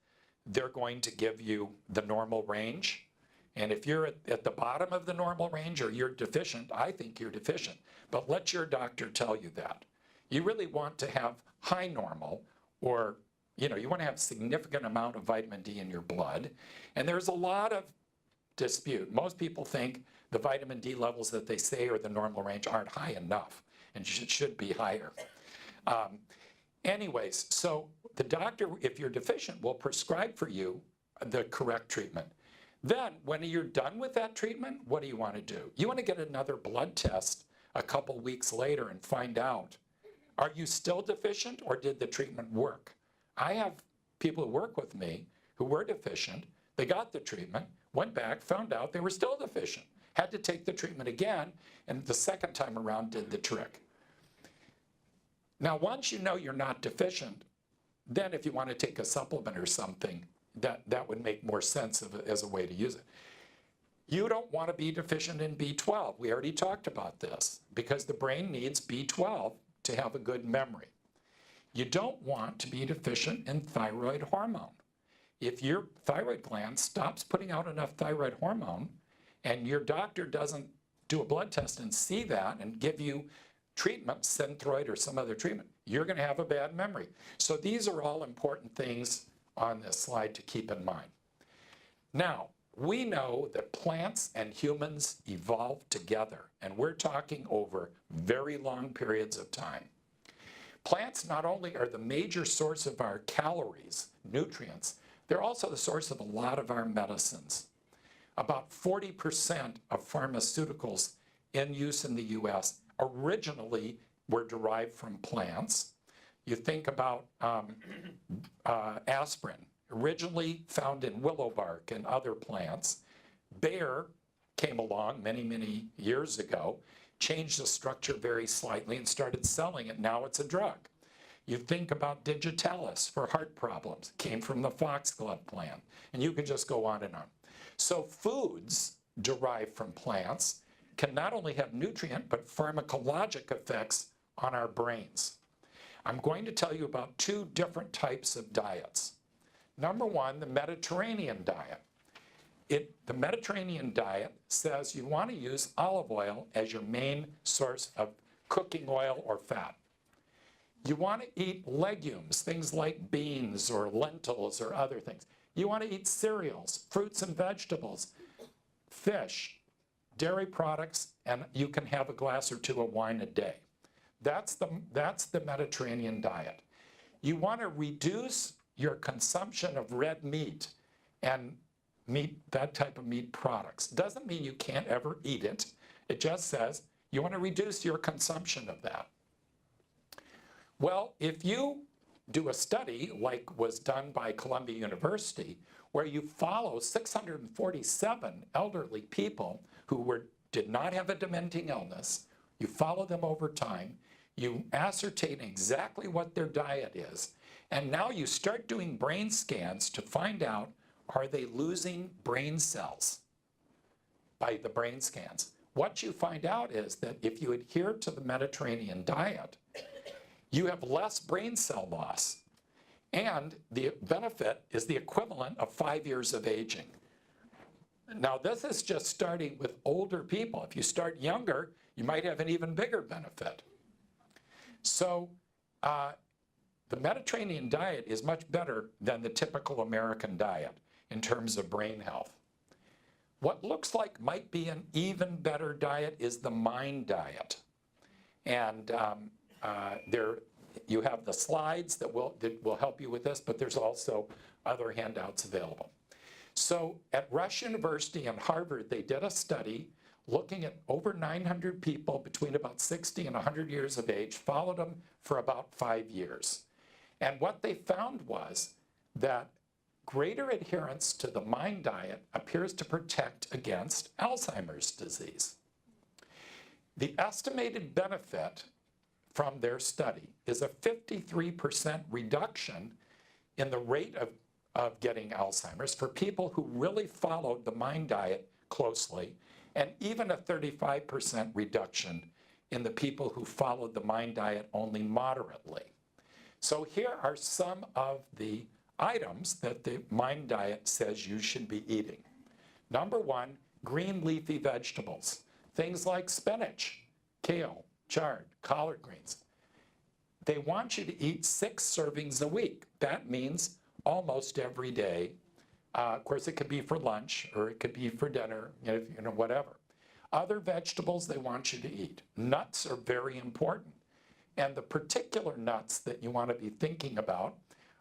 B: they're going to give you the normal range. And if you're at the bottom of the normal range or you're deficient, I think you're deficient. But let your doctor tell you that. You really want to have high normal, or you want to have significant amount of vitamin D in your blood. And there's a lot of dispute. Most people think the vitamin D levels that they say are the normal range aren't high enough and should be higher. Anyways, so the doctor, if you're deficient, will prescribe for you the correct treatment. Then, when you're done with that treatment, what do you want to do? You want to get another blood test a couple weeks later and find out, are you still deficient or did the treatment work? I have people who work with me who were deficient. They got the treatment, went back, found out they were still deficient, had to take the treatment again, and the second time around did the trick. Now, once you know you're not deficient, then if you want to take a supplement or something, that would make more sense as a way to use it. You don't want to be deficient in B12. We already talked about this, because the brain needs B12 to have a good memory. You don't want to be deficient in thyroid hormone. If your thyroid gland stops putting out enough thyroid hormone and your doctor doesn't do a blood test and see that and give you treatment, Synthroid or some other treatment, you're going to have a bad memory. So these are all important things on this slide to keep in mind. Now, we know that plants and humans evolved together, and we're talking over very long periods of time. Plants not only are the major source of our calories, nutrients, they're also the source of a lot of our medicines. About 40% of pharmaceuticals in use in the US originally were derived from plants. You think about aspirin, originally found in willow bark and other plants. Bayer came along many, many years ago, changed the structure very slightly and started selling it. Now it's a drug. You think about digitalis for heart problems, came from the foxglove plant, and you can just go on and on. So foods derived from plants can not only have nutrient but pharmacologic effects on our brains. I'm going to tell you about two different types of diets. Number one, the Mediterranean diet. The Mediterranean diet says you want to use olive oil as your main source of cooking oil or fat. You want to eat legumes, things like beans or lentils or other things. You want to eat cereals, fruits and vegetables, fish, dairy products, and you can have a glass or two of wine a day. That's the Mediterranean diet. You want to reduce your consumption of red meat and that type of meat products. Doesn't mean you can't ever eat it. It just says you want to reduce your consumption of that. Well, if you do a study like was done by Columbia University, where you follow 647 elderly people who did not have a dementing illness, you follow them over time, you ascertain exactly what their diet is, and now you start doing brain scans to find out, are they losing brain cells by the brain scans? What you find out is that if you adhere to the Mediterranean diet, you have less brain cell loss. And the benefit is the equivalent of 5 years of aging. Now, this is just starting with older people. If you start younger, you might have an even bigger benefit. So the Mediterranean diet is much better than the typical American diet in terms of brain health. What looks like might be an even better diet is the MIND diet. And you have the slides that will help you with this, but there's also other handouts available. So at Rush University and Harvard, they did a study looking at over 900 people between about 60 and 100 years of age, followed them for about 5 years. And what they found was that greater adherence to the MIND diet appears to protect against Alzheimer's disease. The estimated benefit from their study is a 53% reduction in the rate of getting Alzheimer's for people who really followed the MIND diet closely, and even a 35% reduction in the people who followed the MIND diet only moderately. So here are some of the items that the MIND diet says you should be eating. Number one, green leafy vegetables. Things like spinach, kale, chard, collard greens. They want you to eat 6 servings a week. That means almost every day. Of course, it could be for lunch or it could be for dinner, whatever. Other vegetables they want you to eat. Nuts are very important. And the particular nuts that you want to be thinking about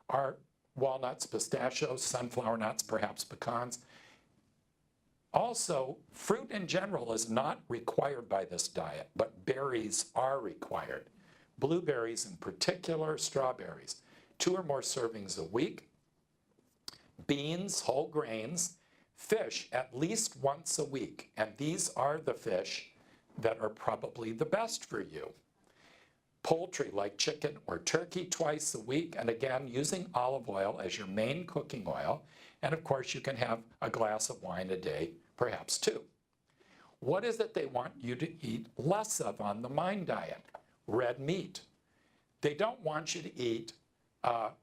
B: are walnuts, pistachios, sunflower nuts, perhaps pecans. Also, fruit in general is not required by this diet, but berries are required. Blueberries in particular, strawberries. 2 or more servings a week. Beans, whole grains, fish at least once a week. And these are the fish that are probably the best for you. Poultry like chicken or turkey twice a week, and again, using olive oil as your main cooking oil. And of course, you can have a glass of wine a day, perhaps 2. What is it they want you to eat less of on the MIND diet? Red meat. They don't want you to eat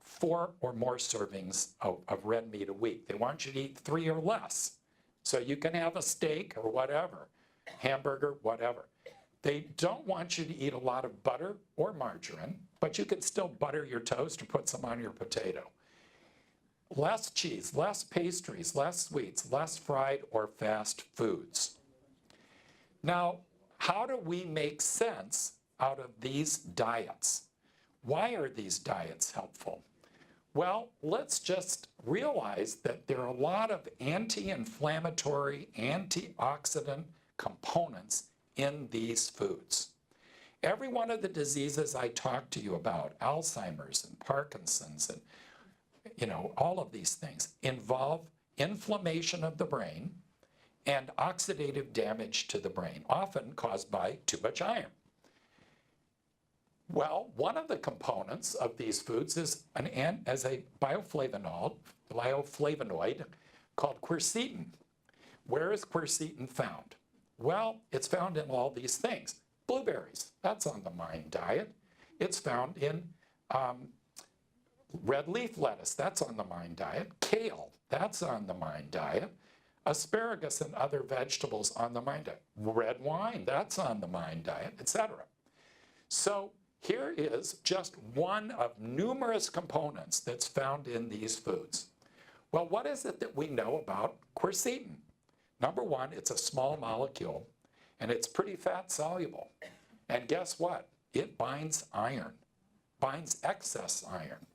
B: 4 or more servings of red meat a week. They want you to eat 3 or less. So you can have a steak or whatever, hamburger, whatever. They don't want you to eat a lot of butter or margarine, but you can still butter your toast or put some on your potato. Less cheese, less pastries, less sweets, less fried or fast foods. Now, how do we make sense out of these diets? Why are these diets helpful? Well, let's just realize that there are a lot of anti-inflammatory, antioxidant components in these foods. Every one of the diseases I talked to you about, Alzheimer's and Parkinson's and all of these things, involve inflammation of the brain and oxidative damage to the brain, often caused by too much iron. Well, one of the components of these foods is a bioflavonoid called quercetin. Where is quercetin found? Well, it's found in all these things. Blueberries, that's on the MIND diet. It's found in Red leaf lettuce, that's on the MIND diet. Kale, that's on the MIND diet. Asparagus and other vegetables on the MIND diet. Red wine, that's on the MIND diet, etc. So here is just one of numerous components that's found in these foods. Well, what is it that we know about quercetin? Number one, it's a small molecule, and it's pretty fat soluble. And guess what? It binds iron, binds excess iron.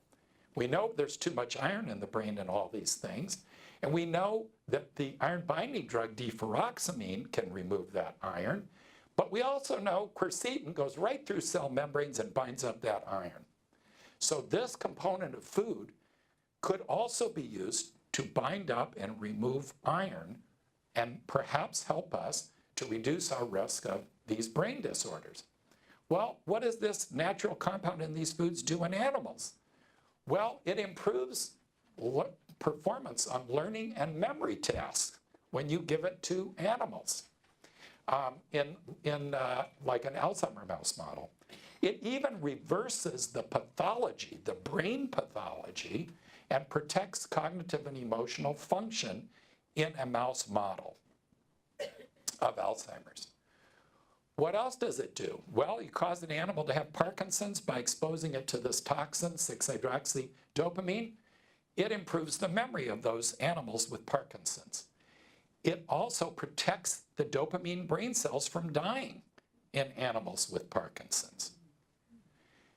B: We know there's too much iron in the brain and all these things. And we know that the iron binding drug deferoxamine can remove that iron. But we also know quercetin goes right through cell membranes and binds up that iron. So this component of food could also be used to bind up and remove iron and perhaps help us to reduce our risk of these brain disorders. Well, what does this natural compound in these foods do in animals? Well, it improves performance on learning and memory tasks when you give it to animals. Like an Alzheimer mouse model. It even reverses the pathology, the brain pathology, and protects cognitive and emotional function in a mouse model of Alzheimer's. What else does it do? Well, you cause an animal to have Parkinson's by exposing it to this toxin, 6-hydroxydopamine. It improves the memory of those animals with Parkinson's. It also protects the dopamine brain cells from dying in animals with Parkinson's.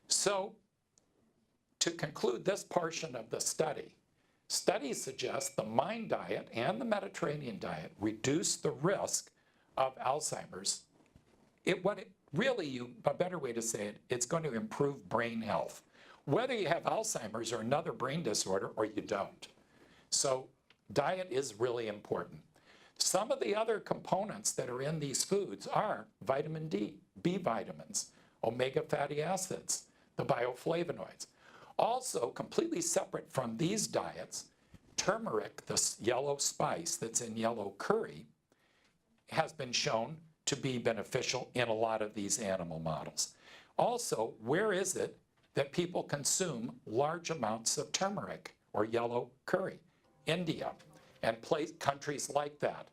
B: So, to conclude this portion of the study, studies suggest the MIND diet and the Mediterranean diet reduce the risk of Alzheimer's. A better way to say it, it's going to improve brain health, whether you have Alzheimer's or another brain disorder or you don't. So diet is really important. Some of the other components that are in these foods are vitamin D, B vitamins, omega fatty acids, the bioflavonoids. Also, completely separate from these diets, turmeric, the yellow spice that's in yellow curry, has been shown to be beneficial in a lot of these animal models. Also, where is it that people consume large amounts of turmeric or yellow curry? India and countries like that.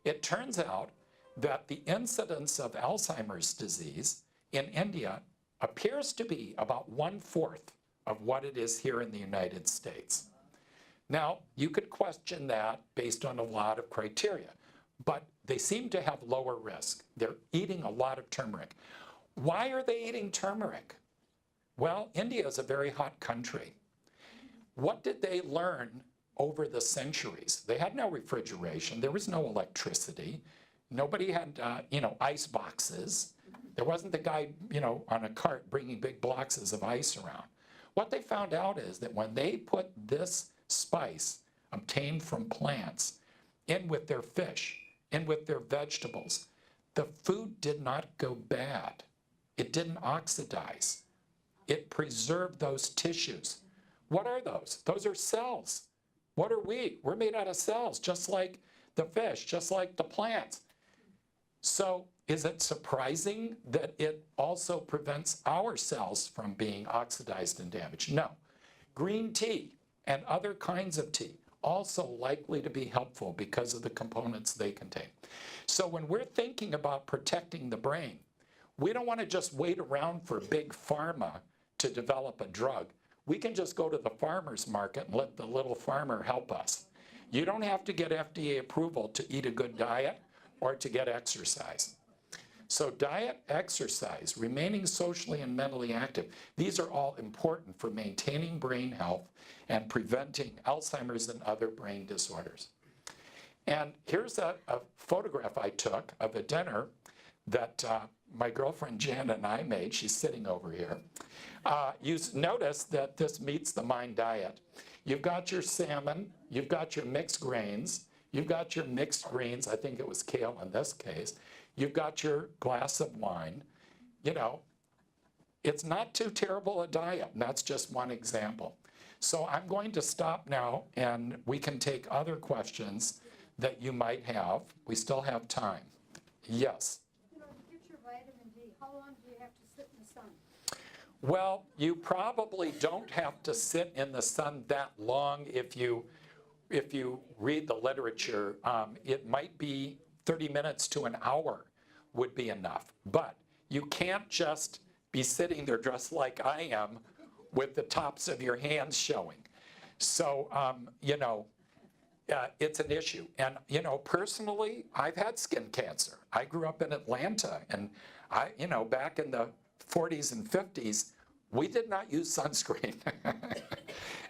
B: It turns out that the incidence of Alzheimer's disease in India appears to be about 1/4 of what it is here in the United States. Now, you could question that based on a lot of criteria, but they seem to have lower risk. They're eating a lot of turmeric. Why are they eating turmeric? Well, India is a very hot country. What did they learn over the centuries? They had no refrigeration. There was no electricity. Nobody had, ice boxes. There wasn't the guy, on a cart bringing big boxes of ice around. What they found out is that when they put this spice obtained from plants in with their fish, in with their vegetables, the food did not go bad. It didn't oxidize. It preserved those tissues. What are those? Those are cells. What are we? We're made out of cells, just like the fish, just like the plants. So is it surprising that it also prevents our cells from being oxidized and damaged? No. Green tea and other kinds of tea also likely to be helpful because of the components they contain. So when we're thinking about protecting the brain, we don't want to just wait around for big pharma to develop a drug. We can just go to the farmer's market and let the little farmer help us. You don't have to get FDA approval to eat a good diet or to get exercise. So diet, exercise, remaining socially and mentally active, these are all important for maintaining brain health and preventing Alzheimer's and other brain disorders. And here's a photograph I took of a dinner that my girlfriend Jan and I made. She's sitting over here. You notice that this meets the MIND diet. You've got your salmon, you've got your mixed grains, you've got your mixed greens, I think it was kale in this case, you've got your glass of wine. It's not too terrible a diet, and that's just one example. So I'm going to stop now, and we can take other questions that you might have. We still have time. Yes?
C: To get your vitamin D, how long do you have to sit in the sun?
B: Well, you probably don't have to sit in the sun that long if you read the literature. It might be 30 minutes to an hour would be enough. But you can't just be sitting there dressed like I am with the tops of your hands showing. So, it's an issue. And, personally, I've had skin cancer. I grew up in Atlanta, and back in the 40s and 50s, we did not use sunscreen.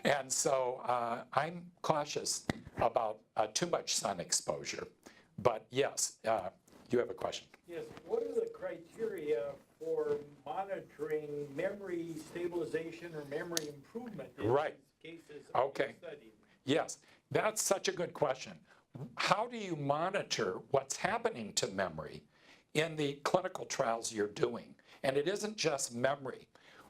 B: And so I'm cautious about too much sun exposure. But yes, you have a question.
I: Yes, what are the criteria for monitoring memory stabilization or memory improvement in
B: Right.
I: these cases
B: Okay.
I: studied?
B: Yes, that's such a good question. How do you monitor what's happening to memory in the clinical trials you're doing? And it isn't just memory.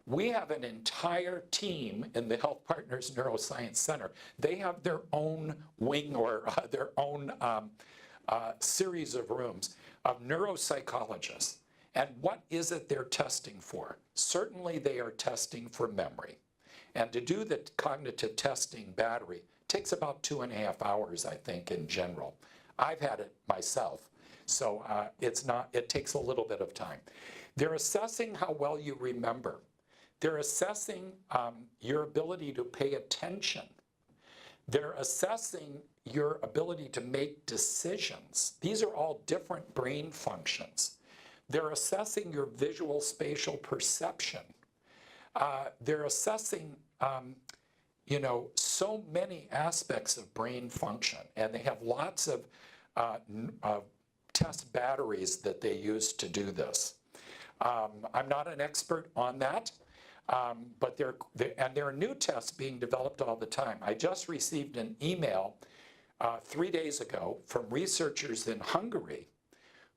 B: We have an entire team in the HealthPartners Neuroscience Center. They have their own wing or their own series of rooms of neuropsychologists. And what is it they're testing for? Certainly they are testing for memory. And to do the cognitive testing battery takes about 2.5 hours, I think, in general. I've had it myself, so it takes a little bit of time. They're assessing how well you remember. They're assessing your ability to pay attention. They're assessing your ability to make decisions. These are all different brain functions. They're assessing your visual spatial perception. They're assessing, so many aspects of brain function, and they have lots of test batteries that they use to do this. I'm not an expert on that, but there are new tests being developed all the time. I just received an email 3 days ago from researchers in Hungary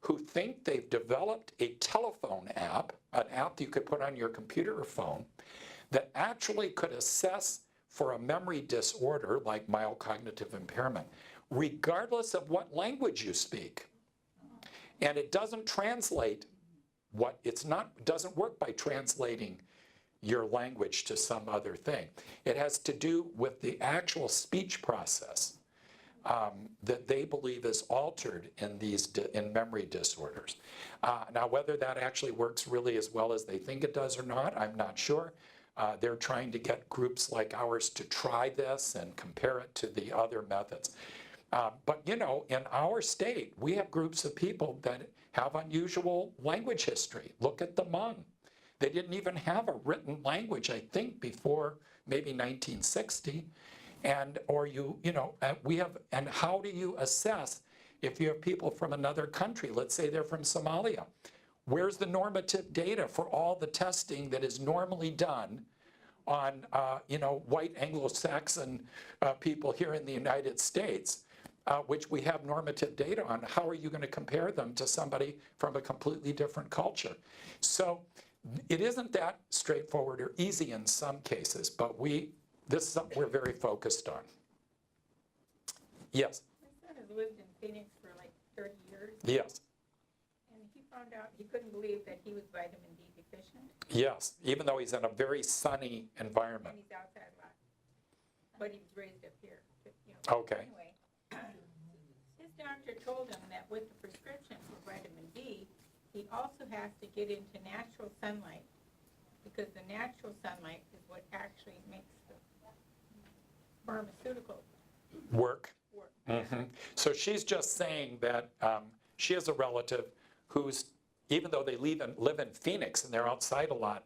B: who think they've developed a telephone app, an app you could put on your computer or phone, that actually could assess for a memory disorder like mild cognitive impairment, regardless of what language you speak. And it doesn't translate doesn't work by translating your language to some other thing. It has to do with the actual speech process that they believe is altered in memory disorders. Now, whether that actually works really as well as they think it does or not, I'm not sure. They're trying to get groups like ours to try this and compare it to the other methods. But in our state, we have groups of people that have unusual language history. Look at the Hmong. They didn't even have a written language, I think, before maybe 1960. And how do you assess if you have people from another country? Let's say they're from Somalia. Where's the normative data for all the testing that is normally done on, white Anglo-Saxon people here in the United States, which we have normative data on? How are you going to compare them to somebody from a completely different culture? So it isn't that straightforward or easy in some cases, but this is something we're very focused on. Yes?
H: My son has lived in Phoenix for like 30 years.
B: Yes.
H: And he found out he couldn't believe that he was vitamin D deficient.
B: Yes, even though he's in a very sunny
H: And
B: environment.
H: he's outside a lot. But he was raised up here.
B: Okay.
H: Anyway, his doctor told him that with the prescription for vitamin D, he also has to get into natural sunlight, because the natural sunlight is what actually makes the pharmaceutical
B: Work.
H: work.
B: So she's just saying that she has a relative who's, even though they live in Phoenix and they're outside a lot,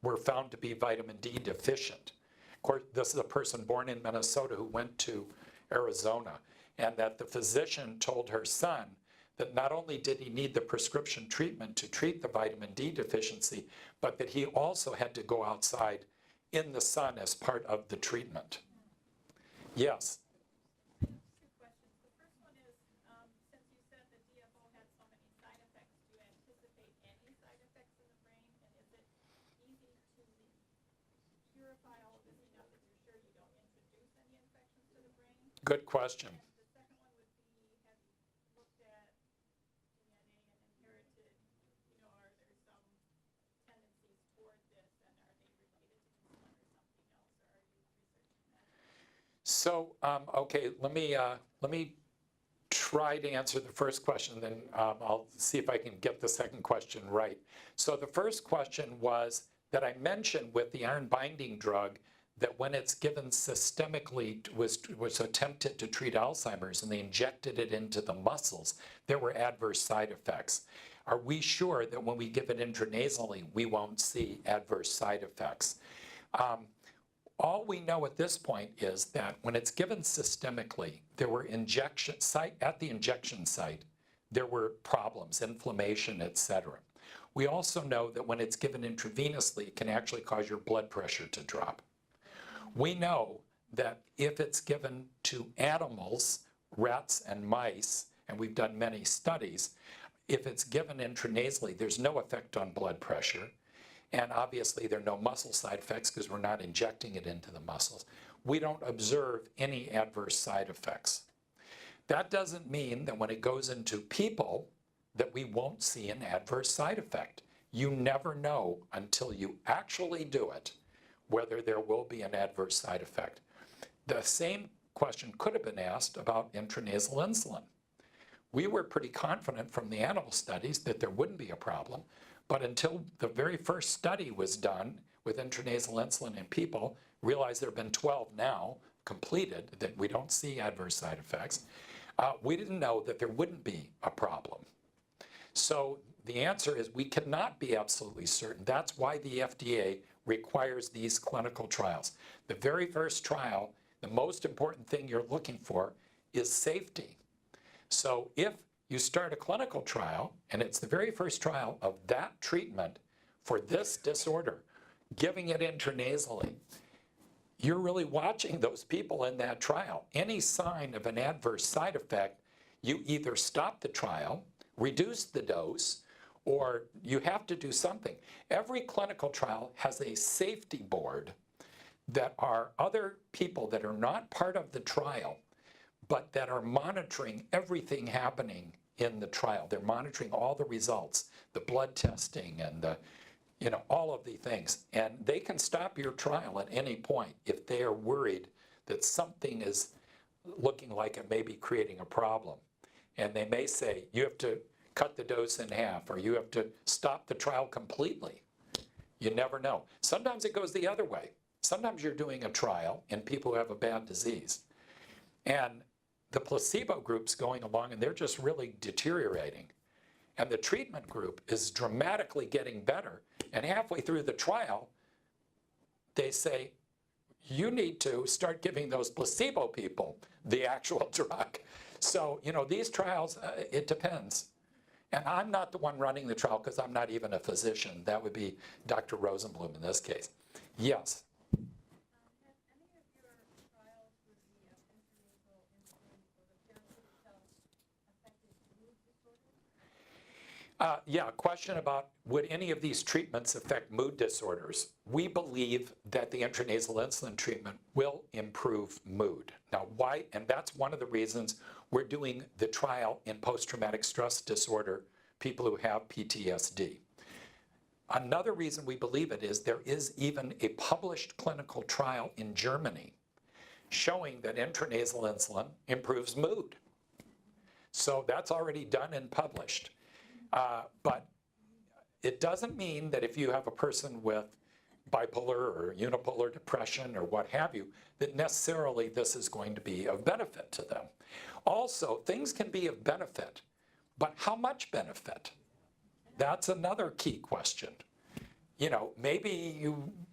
B: were found to be vitamin D deficient. Of course, this is a person born in Minnesota who went to Arizona, and that the physician told her son that not only did he need the prescription treatment to treat the vitamin D deficiency, but that he also had to go outside in the sun as part of the treatment. Yes.
F: Two questions. The first one is, since you said the DFO had so many side effects, do you anticipate any side effects in the brain? And is it easy to purify all of this enough that you're sure you don't introduce any infections to the brain?
B: Good question.
F: And the second one would be, have you looked at DNA and inherited, are there some tendencies toward this, and are
B: So, okay, let me try to answer the first question, then I'll see if I can get the second question right. So the first question was that I mentioned with the iron binding drug that when it's given systemically was attempted to treat Alzheimer's and they injected it into the muscles, there were adverse side effects. Are we sure that when we give it intranasally, we won't see adverse side effects? All we know at this point is that when it's given systemically, there were at the injection site, there were problems, inflammation, etc. We also know that when it's given intravenously, it can actually cause your blood pressure to drop. We know that if it's given to animals, rats and mice, and we've done many studies, if it's given intranasally, there's no effect on blood pressure. And obviously there are no muscle side effects because we're not injecting it into the muscles. We don't observe any adverse side effects. That doesn't mean that when it goes into people that we won't see an adverse side effect. You never know until you actually do it whether there will be an adverse side effect. The same question could have been asked about intranasal insulin. We were pretty confident from the animal studies that there wouldn't be a problem. But until the very first study was done with intranasal insulin in people, realize there have been 12 now completed that we don't see adverse side effects, we didn't know that there wouldn't be a problem. So the answer is we cannot be absolutely certain. That's why the FDA requires these clinical trials. The very first trial, the most important thing you're looking for is safety. So if you start a clinical trial, and it's the very first trial of that treatment for this disorder, giving it intranasally, you're really watching those people in that trial. Any sign of an adverse side effect, you either stop the trial, reduce the dose, or you have to do something. Every clinical trial has a safety board that are other people that are not part of the trial, but that are monitoring everything happening in the trial. They're monitoring all the results, the blood testing and the, all of the things. And they can stop your trial at any point if they are worried that something is looking like it may be creating a problem. And they may say, you have to cut the dose in half, or you have to stop the trial completely. You never know. Sometimes it goes the other way. Sometimes you're doing a trial in people who have a bad disease. And the placebo group's going along and they're just really deteriorating. And the treatment group is dramatically getting better. And halfway through the trial, they say, you need to start giving those placebo people the actual drug. So, these trials, it depends. And I'm not the one running the trial because I'm not even a physician. That would be Dr. Rosenbloom in this case. Yes.
F: Have any of your trials with the intranasal insulin or the therapeutic cells affected mood disorders?
B: Yeah, a question about would any of these treatments affect mood disorders? We believe that the intranasal insulin treatment will improve mood. Now, why? And that's one of the reasons we're doing the trial in post-traumatic stress disorder, people who have PTSD. Another reason we believe it is there is even a published clinical trial in Germany showing that intranasal insulin improves mood. So that's already done and published. But it doesn't mean that if you have a person with bipolar or unipolar depression or what have you, that necessarily this is going to be of benefit to them. Also, things can be of benefit, but how much benefit? That's another key question. Maybe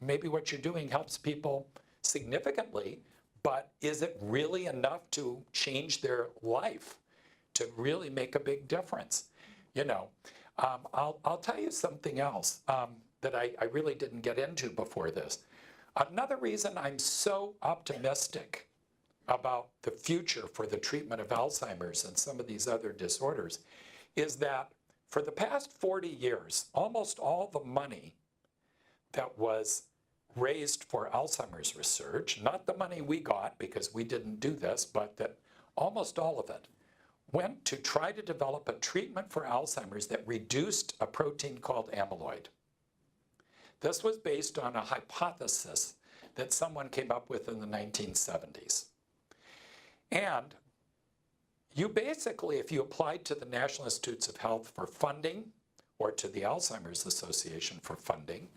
B: what you're doing helps people significantly, but is it really enough to change their life, to really make a big difference? I'll tell you something else that I really didn't get into before this. Another reason I'm so optimistic about the future for the treatment of Alzheimer's and some of these other disorders is that for the past 40 years, almost all the money that was raised for Alzheimer's research, not the money we got because we didn't do this, but that almost all of it went to try to develop a treatment for Alzheimer's that reduced a protein called amyloid. This was based on a hypothesis that someone came up with in the 1970s. And you basically, if you applied to the National Institutes of Health for funding or to the Alzheimer's Association for funding,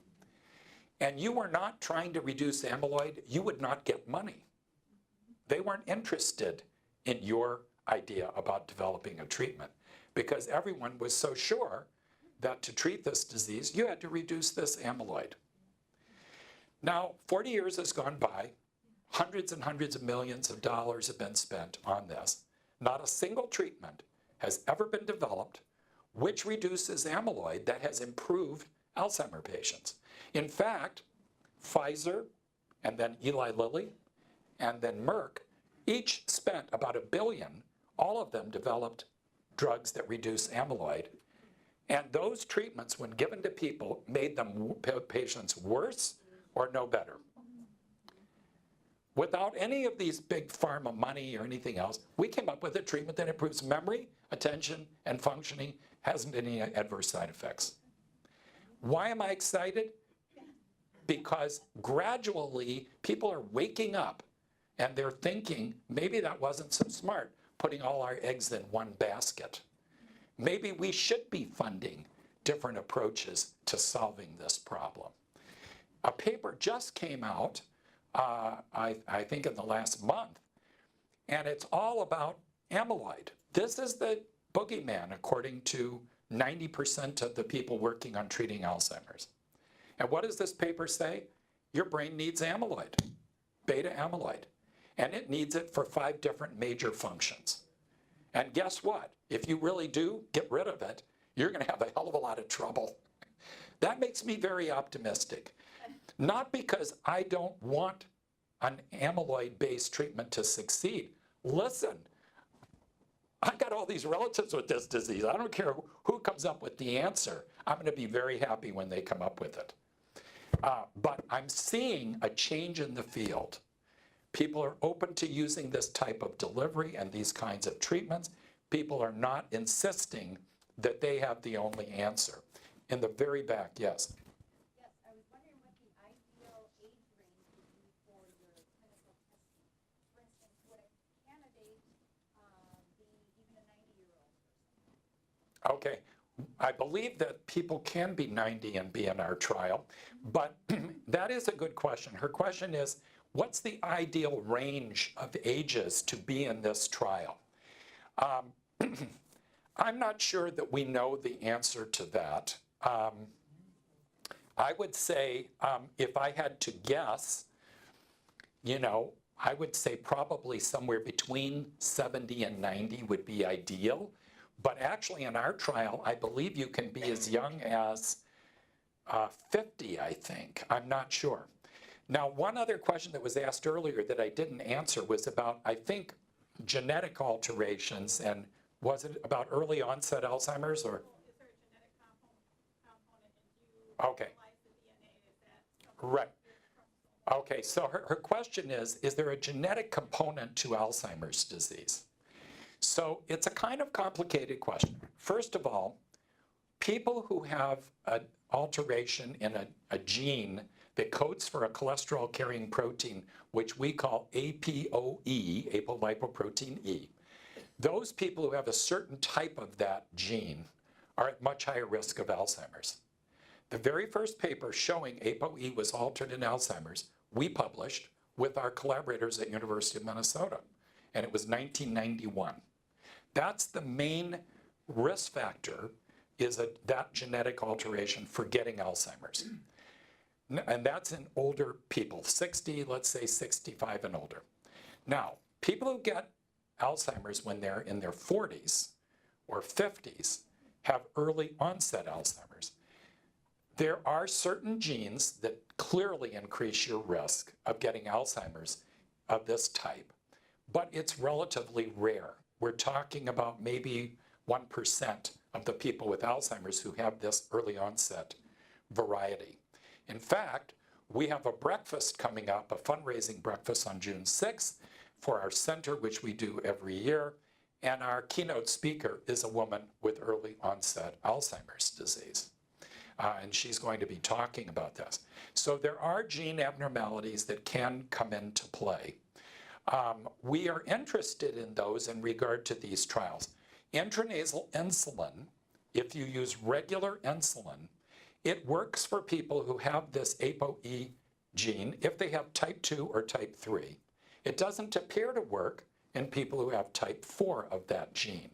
B: and you were not trying to reduce amyloid, you would not get money. They weren't interested in your idea about developing a treatment because everyone was so sure that to treat this disease, you had to reduce this amyloid. Now, 40 years has gone by. Hundreds and hundreds of millions of dollars have been spent on this. Not a single treatment has ever been developed which reduces amyloid that has improved Alzheimer patients. In fact, Pfizer and then Eli Lilly and then Merck each spent about $1 billion. All of them developed drugs that reduce amyloid. And those treatments, when given to people, made them patients worse or no better. Without any of these big pharma money or anything else, we came up with a treatment that improves memory, attention, and functioning, hasn't any adverse side effects. Why am I excited? Because gradually people are waking up and they're thinking, maybe that wasn't so smart, putting all our eggs in one basket. Maybe we should be funding different approaches to solving this problem. A paper just came out I think in the last month, and it's all about amyloid. This is the boogeyman according to 90% of the people working on treating Alzheimer's. And what does this paper say? Your brain needs amyloid, beta amyloid, and it needs it for 5 different major functions. And guess what? If you really do get rid of it, you're going to have a hell of a lot of trouble. That makes me very optimistic. Not because I don't want an amyloid-based treatment to succeed. Listen, I got all these relatives with this disease. I don't care who comes up with the answer. I'm going to be very happy when they come up with it. But I'm seeing a change in the field. People are open to using this type of delivery and these kinds of treatments. People are not insisting that they have the only answer. In the very back, yes.
C: Yes, I was wondering what the ideal age range would be for your clinical testing. For instance, would a candidate be even a 90-year-old person?
B: Okay. I believe that people can be 90 and be in our trial, but that is a good question. Her question is, what's the ideal range of ages to be in this trial? I'm not sure that we know the answer to that. I would say, if I had to guess, I would say probably somewhere between 70 and 90 would be ideal. But actually in our trial, I believe you can be as young as 50, I think. I'm not sure. Now, one other question that was asked earlier that I didn't answer was about, I think, genetic alterations, and was it about early onset Alzheimer's or?
F: Is there a genetic component and do you
B: Okay.
F: utilize the DNA? Is that something
B: Right. Okay, so her question is there a genetic component to Alzheimer's disease? So it's a kind of complicated question. First of all, people who have an alteration in a gene that codes for a cholesterol-carrying protein, which we call APOE, apolipoprotein E, those people who have a certain type of that gene are at much higher risk of Alzheimer's. The very first paper showing ApoE was altered in Alzheimer's, we published with our collaborators at University of Minnesota, and it was 1991. That's the main risk factor, is that genetic alteration for getting Alzheimer's. And that's in older people, 60, let's say 65 and older. Now, people who get Alzheimer's when they're in their 40s or 50s have early onset Alzheimer's. There are certain genes that clearly increase your risk of getting Alzheimer's of this type, but it's relatively rare. We're talking about maybe 1% of the people with Alzheimer's who have this early onset variety. In fact, we have a breakfast coming up, a fundraising breakfast on June 6th for our center, which we do every year. And our keynote speaker is a woman with early onset Alzheimer's disease. And she's going to be talking about this. So there are gene abnormalities that can come into play. We are interested in those in regard to these trials. Intranasal insulin, if you use regular insulin, it works for people who have this ApoE gene if they have type 2 or type 3. It doesn't appear to work in people who have type 4 of that gene.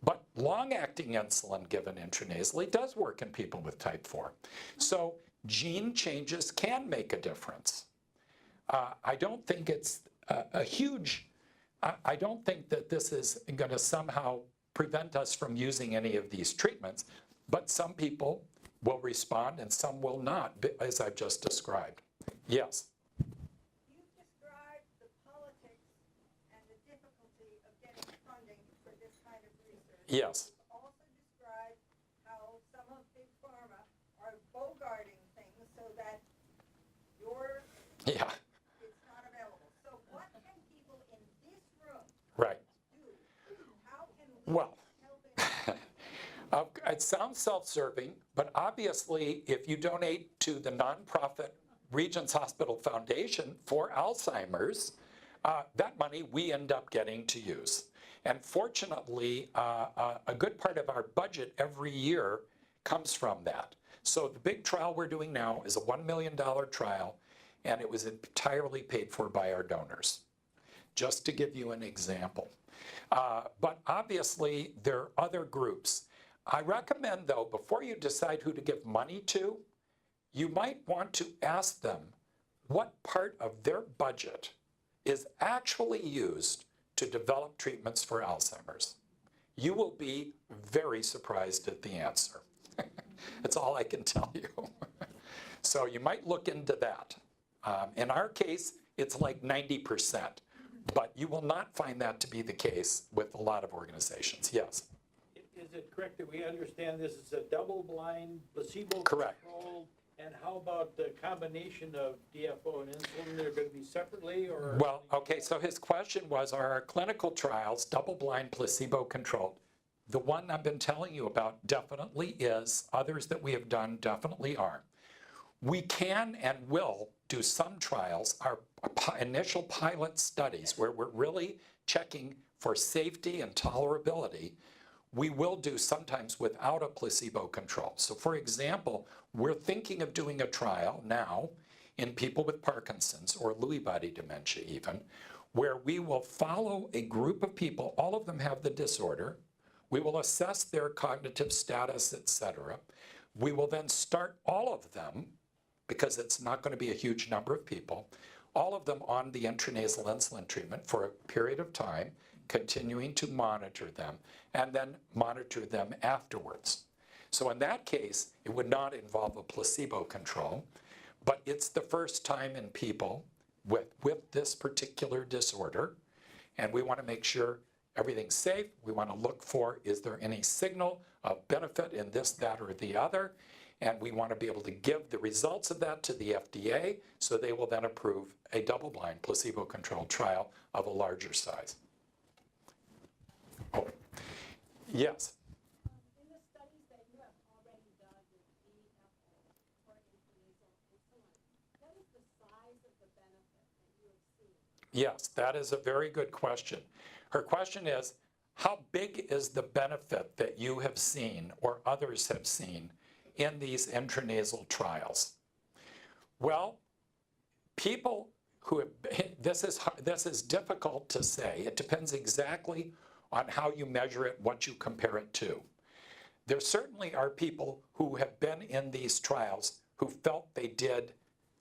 B: But long-acting insulin given intranasally does work in people with type 4. So gene changes can make a difference. I don't think it's a huge, I don't think that this is going to somehow prevent us from using any of these treatments, but some people will respond and some will not, as I've just described. Yes?
A: You've described the politics and the difficulty of getting funding for this kind of research.
B: Yes.
A: You've also described how some of Big Pharma are bogarting things so that
B: Yeah,
A: it's not available. So what can people in this room
B: right.
A: do? How can we
B: Well,
A: help it?
B: it sounds self-serving, but obviously if you donate to the nonprofit Regents Hospital Foundation for Alzheimer's, that money we end up getting to use. And fortunately, a good part of our budget every year comes from that. So the big trial we're doing now is a $1 million trial, and it was entirely paid for by our donors, just to give you an example. But obviously, there are other groups. I recommend, though, before you decide who to give money to, you might want to ask them what part of their budget is actually used to develop treatments for Alzheimer's. You will be very surprised at the answer. That's all I can tell you. So you might look into that. In our case, it's like 90%, but you will not find that to be the case with a lot of organizations. Yes?
I: Is it correct that we understand this is a double-blind, placebo-controlled?
B: Correct.
I: And how about the combination of DFO and insulin? They're going to be separately, or?
B: Well, okay, so his question was, are our clinical trials double-blind, placebo-controlled? The one I've been telling you about definitely is. Others that we have done definitely are. We can and will do some trials, our initial pilot studies, where we're really checking for safety and tolerability. We will do sometimes without a placebo control. So for example, we're thinking of doing a trial now in people with Parkinson's or Lewy body dementia even, where we will follow a group of people, all of them have the disorder. We will assess their cognitive status, etc. We will then start all of them, because it's not going to be a huge number of people, all of them on the intranasal insulin treatment for a period of time, continuing to monitor them, and then monitor them afterwards. So in that case, it would not involve a placebo control, but it's the first time in people with this particular disorder, and we want to make sure everything's safe. We want to look for, is there any signal of benefit in this, that, or the other? And we want to be able to give the results of that to the FDA, so they will then approve a double-blind, placebo-controlled trial of a larger size. Oh, yes?
C: In the studies that you have already done with DFO for intranasal insulin, what is the size of the benefit that you have seen?
B: Yes, that is a very good question. Her question is, how big is the benefit that you have seen or others have seen in these intranasal trials? Well, people who have, this is difficult to say. It depends exactly on how you measure it, what you compare it to. There certainly are people who have been in these trials who felt they did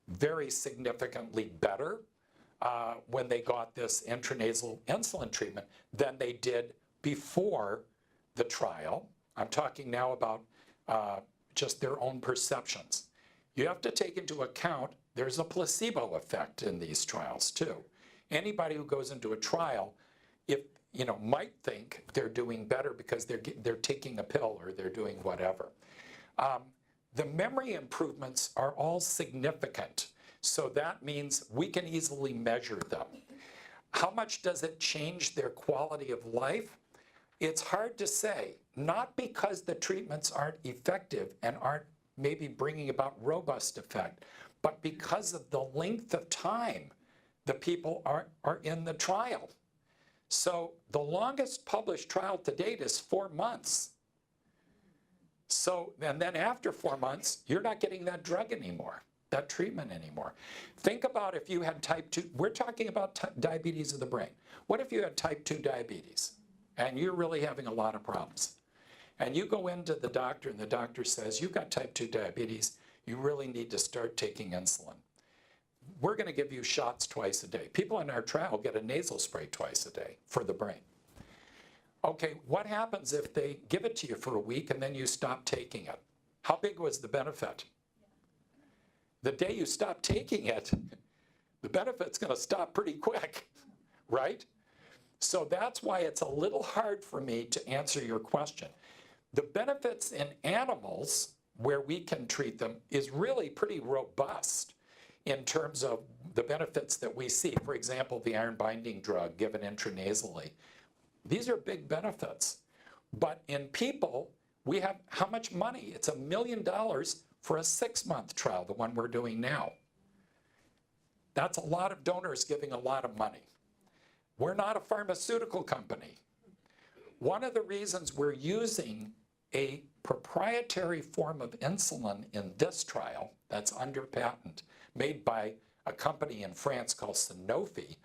B: very significantly better when they got this intranasal insulin treatment than they did before the trial. I'm talking now about just their own perceptions. You have to take into account there's a placebo effect in these trials too. Anybody who goes into a trial, might think they're doing better because they're taking a pill or they're doing whatever. The memory improvements are all significant, so that means we can easily measure them. How much does it change their quality of life? It's hard to say, not because the treatments aren't effective and aren't maybe bringing about robust effect, but because of the length of time the people are in the trial. So the longest published trial to date is 4 months. So, and then after 4 months, you're not getting that drug anymore, that treatment anymore. Think about if you had type 2, we're talking about diabetes of the brain. What if you had type 2 diabetes and you're really having a lot of problems? And you go into the doctor and the doctor says, you've got type 2 diabetes, you really need to start taking insulin. We're going to give you shots twice a day. People in our trial get a nasal spray twice a day for the brain. Okay, what happens if they give it to you for a week and then you stop taking it? How big was the benefit? The day you stop taking it, the benefit's going to stop pretty quick, right? So that's why it's a little hard for me to answer your question. The benefits in animals, where we can treat them, is really pretty robust in terms of the benefits that we see. For example, the iron binding drug given intranasally. These are big benefits. But in people, we have how much money? It's $1 million for a 6-month trial, the one we're doing now. That's a lot of donors giving a lot of money. We're not a pharmaceutical company. One of the reasons we're using a proprietary form of insulin in this trial that's under patent, made by a company in France called Sanofi,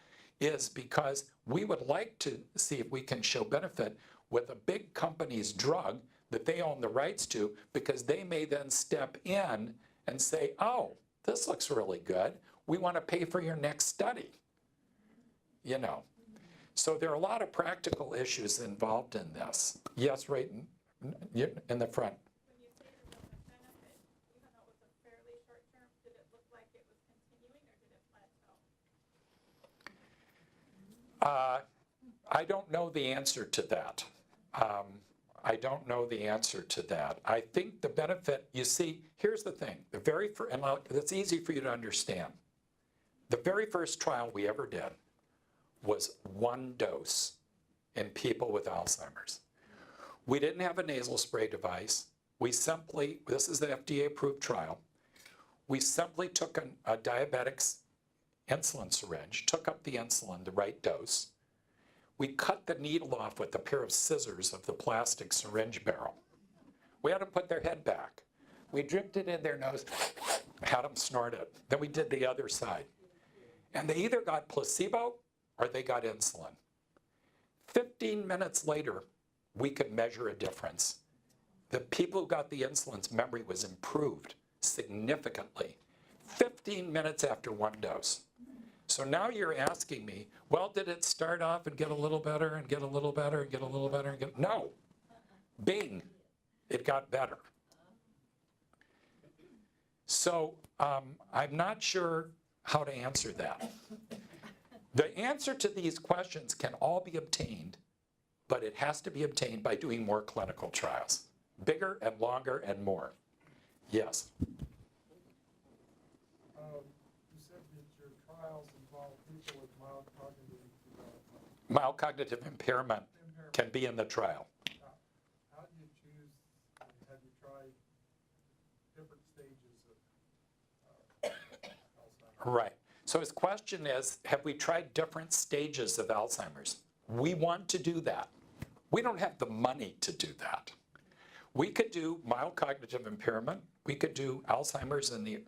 B: is because we would like to see if we can show benefit with a big company's drug that they own the rights to, because they may then step in and say, oh, this looks really good. We want to pay for your next study. You know. So there are a lot of practical issues involved in this. Yes, right in the front.
F: When you say there was a benefit, even though it was a fairly short term, did it look like it was continuing or did it plateau?
B: I don't know the answer to that. I don't know the answer to that. I think the benefit, you see, here's the thing. The very first, and it's easy for you to understand. The very first trial we ever did was 1 dose in people with Alzheimer's. We didn't have a nasal spray device. We simply, this is the FDA-approved trial, we simply took a diabetic's insulin syringe, took up the insulin, the right dose. We cut the needle off with a pair of scissors of the plastic syringe barrel. We had them put their head back. We dripped it in their nose, had them snort it. Then we did the other side. And they either got placebo or they got insulin. 15 minutes later, we could measure a difference. The people who got the insulin's memory was improved significantly, 15 minutes after 1 dose. So now you're asking me, well, did it start off and get a little better and get a little better and get a little better and get, no. Bing, it got better. So I'm not sure how to answer that. The answer to these questions can all be obtained, but it has to be obtained by doing more clinical trials, bigger and longer and more. Yes?
J: You said that your trials involve people with mild cognitive development.
B: Mild cognitive impairment can be in the trial.
J: How do you choose, have you tried different stages of Alzheimer's?
B: Right. So his question is, have we tried different stages of Alzheimer's? We want to do that. We don't have the money to do that. We could do mild cognitive impairment. We could do Alzheimer's in the,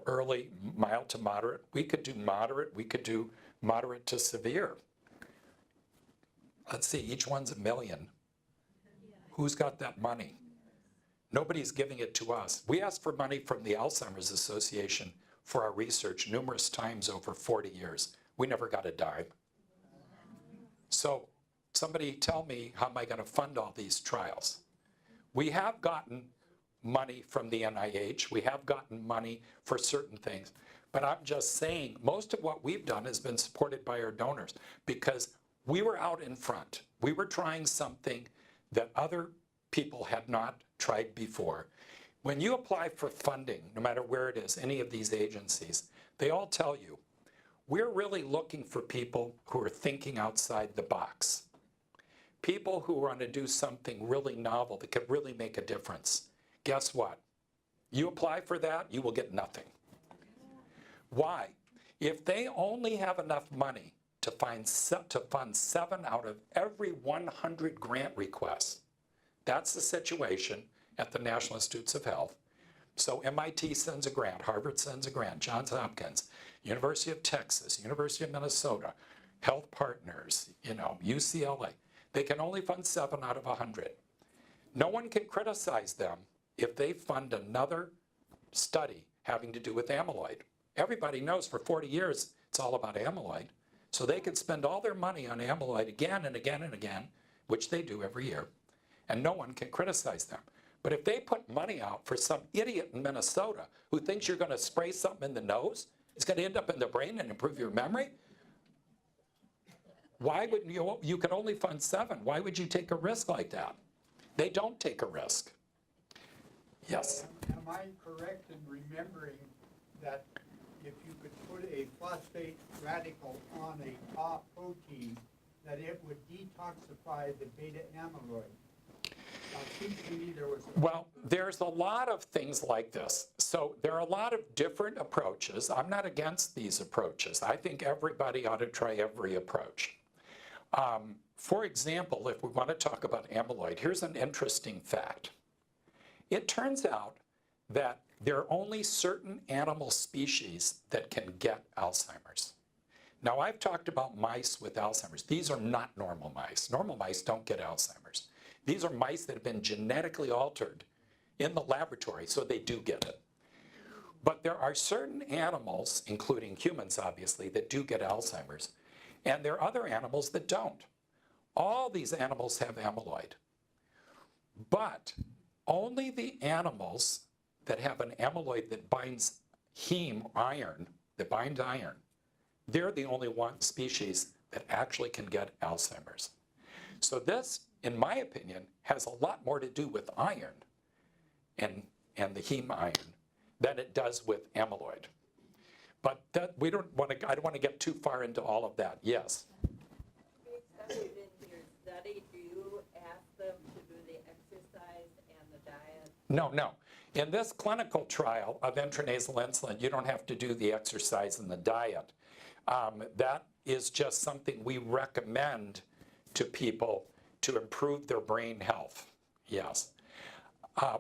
B: early, mild to moderate. We could do moderate. We could do moderate to severe. Let's see, each one's $1 million. Who's got that money? Nobody's giving it to us. We asked for money from the Alzheimer's Association for our research numerous times over 40 years. We never got a dime. So somebody tell me, how am I going to fund all these trials? We have gotten money from the NIH. We have gotten money for certain things. But I'm just saying, most of what we've done has been supported by our donors because we were out in front. We were trying something that other people had not tried before. When you apply for funding, no matter where it is, any of these agencies, they all tell you, we're really looking for people who are thinking outside the box. People who want to do something really novel that could really make a difference. Guess what? You apply for that, you will get nothing. Why? If they only have enough money to fund 7 out of every 100 grant requests, that's the situation at the National Institutes of Health. So MIT sends a grant, Harvard sends a grant, Johns Hopkins, University of Texas, University of Minnesota, HealthPartners, UCLA. They can only fund 7 out of 100. No one can criticize them if they fund another study having to do with amyloid. Everybody knows for 40 years it's all about amyloid. So they can spend all their money on amyloid again and again and again, which they do every year, and no one can criticize them. But if they put money out for some idiot in Minnesota who thinks you're going to spray something in the nose, it's going to end up in the brain and improve your memory, why would you can only fund 7. Why would you take a risk like that? They don't take a risk. Yes?
D: Am I correct in remembering that if you could put a phosphate radical on a top protein, that it would detoxify the beta amyloid? It seems to me there was
B: Well, there's a lot of things like this. So there are a lot of different approaches. I'm not against these approaches. I think everybody ought to try every approach. For example, if we want to talk about amyloid, here's an interesting fact. It turns out that there are only certain animal species that can get Alzheimer's. Now, I've talked about mice with Alzheimer's. These are not normal mice. Normal mice don't get Alzheimer's. These are mice that have been genetically altered in the laboratory, so they do get it. But there are certain animals, including humans obviously, that do get Alzheimer's, and there are other animals that don't. All these animals have amyloid, but only the animals that have an amyloid that binds heme, iron, that binds iron, they're the only one species that actually can get Alzheimer's. So this, in my opinion, has a lot more to do with iron and the heme iron than it does with amyloid. But that I don't want to get too far into all of that. Yes?
K: In your study, do you ask them to do the exercise and the diet?
B: No. In this clinical trial of intranasal insulin, you don't have to do the exercise and the diet. That is just something we recommend to people to improve their brain health. Yes.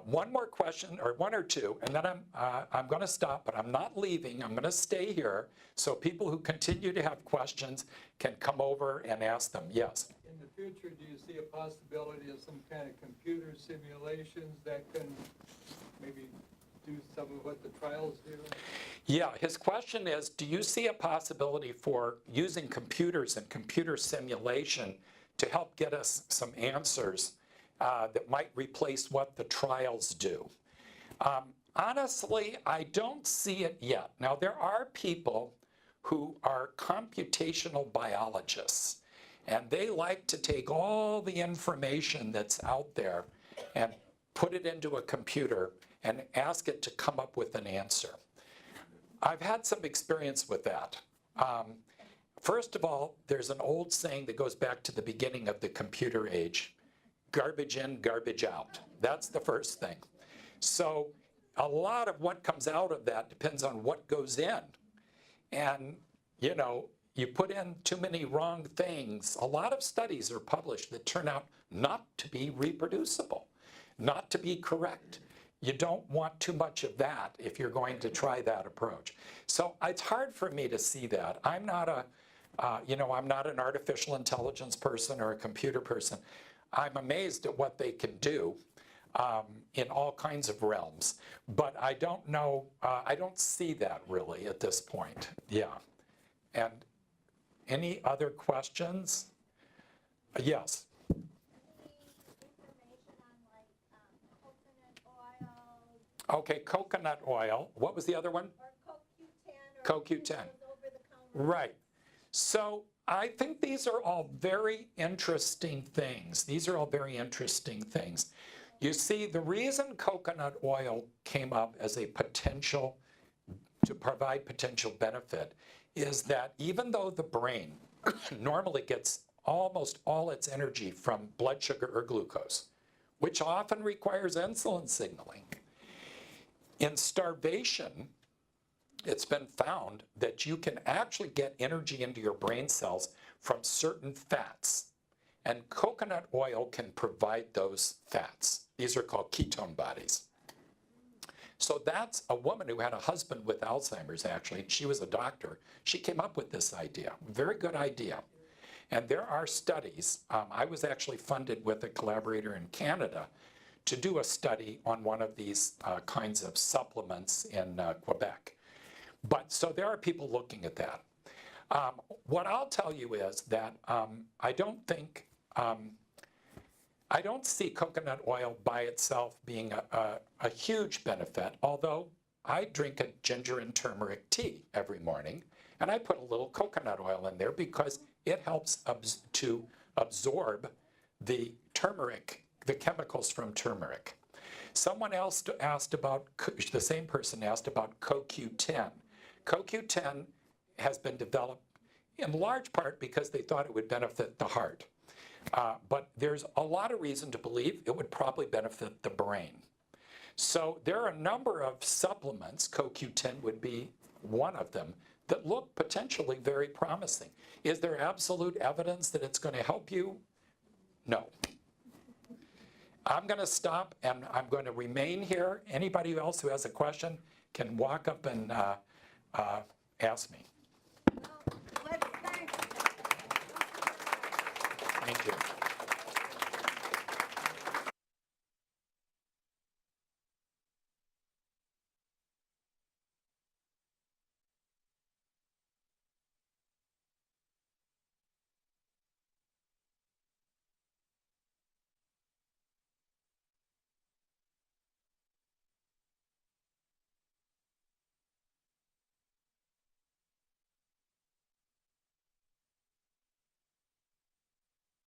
B: One more question, or one or two, and then I'm going to stop, but I'm not leaving. I'm going to stay here so people who continue to have questions can come over and ask them. Yes?
E: In the future, do you see a possibility of some kind of computer simulations that can maybe do some of what the trials do?
B: Yeah, his question is, do you see a possibility for using computers and computer simulation to help get us some answers that might replace what the trials do? Honestly, I don't see it yet. Now, there are people who are computational biologists, and they like to take all the information that's out there and put it into a computer and ask it to come up with an answer. I've had some experience with that. First of all, there's an old saying that goes back to the beginning of the computer age: garbage in, garbage out. That's the first thing. So a lot of what comes out of that depends on what goes in. And, you put in too many wrong things. A lot of studies are published that turn out not to be reproducible, not to be correct. You don't want too much of that if you're going to try that approach. So it's hard for me to see that. I'm not I'm not an artificial intelligence person or a computer person. I'm amazed at what they can do in all kinds of realms. But I don't know, I don't see that really at this point. Yeah. And any other questions? Yes.
C: Any information on coconut oil?
B: Okay, coconut oil. What was the other one?
C: Or CoQ10 or
B: CoQ10.
C: over-the-counter?
B: Right. So I think these are all very interesting things. These are all very interesting things. You see, the reason coconut oil came up as a potential, to provide potential benefit, is that even though the brain normally gets almost all its energy from blood sugar or glucose, which often requires insulin signaling, in starvation, it's been found that you can actually get energy into your brain cells from certain fats. And coconut oil can provide those fats. These are called ketone bodies. So that's a woman who had a husband with Alzheimer's, actually. She was a doctor. She came up with this idea. Very good idea. And there are studies. I was actually funded with a collaborator in Canada to do a study on one of these kinds of supplements in Quebec. But so there are people looking at that. What I'll tell you is that I don't see coconut oil by itself being a huge benefit, although I drink a ginger and turmeric tea every morning, and I put a little coconut oil in there because it helps to absorb the turmeric, the chemicals from turmeric. Someone else asked about, the same person asked about CoQ10. CoQ10 has been developed in large part because they thought it would benefit the heart. But there's a lot of reason to believe it would probably benefit the brain. So there are a number of supplements, CoQ10 would be one of them, that look potentially very promising. Is there absolute evidence that it's going to help you? No. I'm going to stop and I'm going to remain here. Anybody else who has a question can walk up and ask me.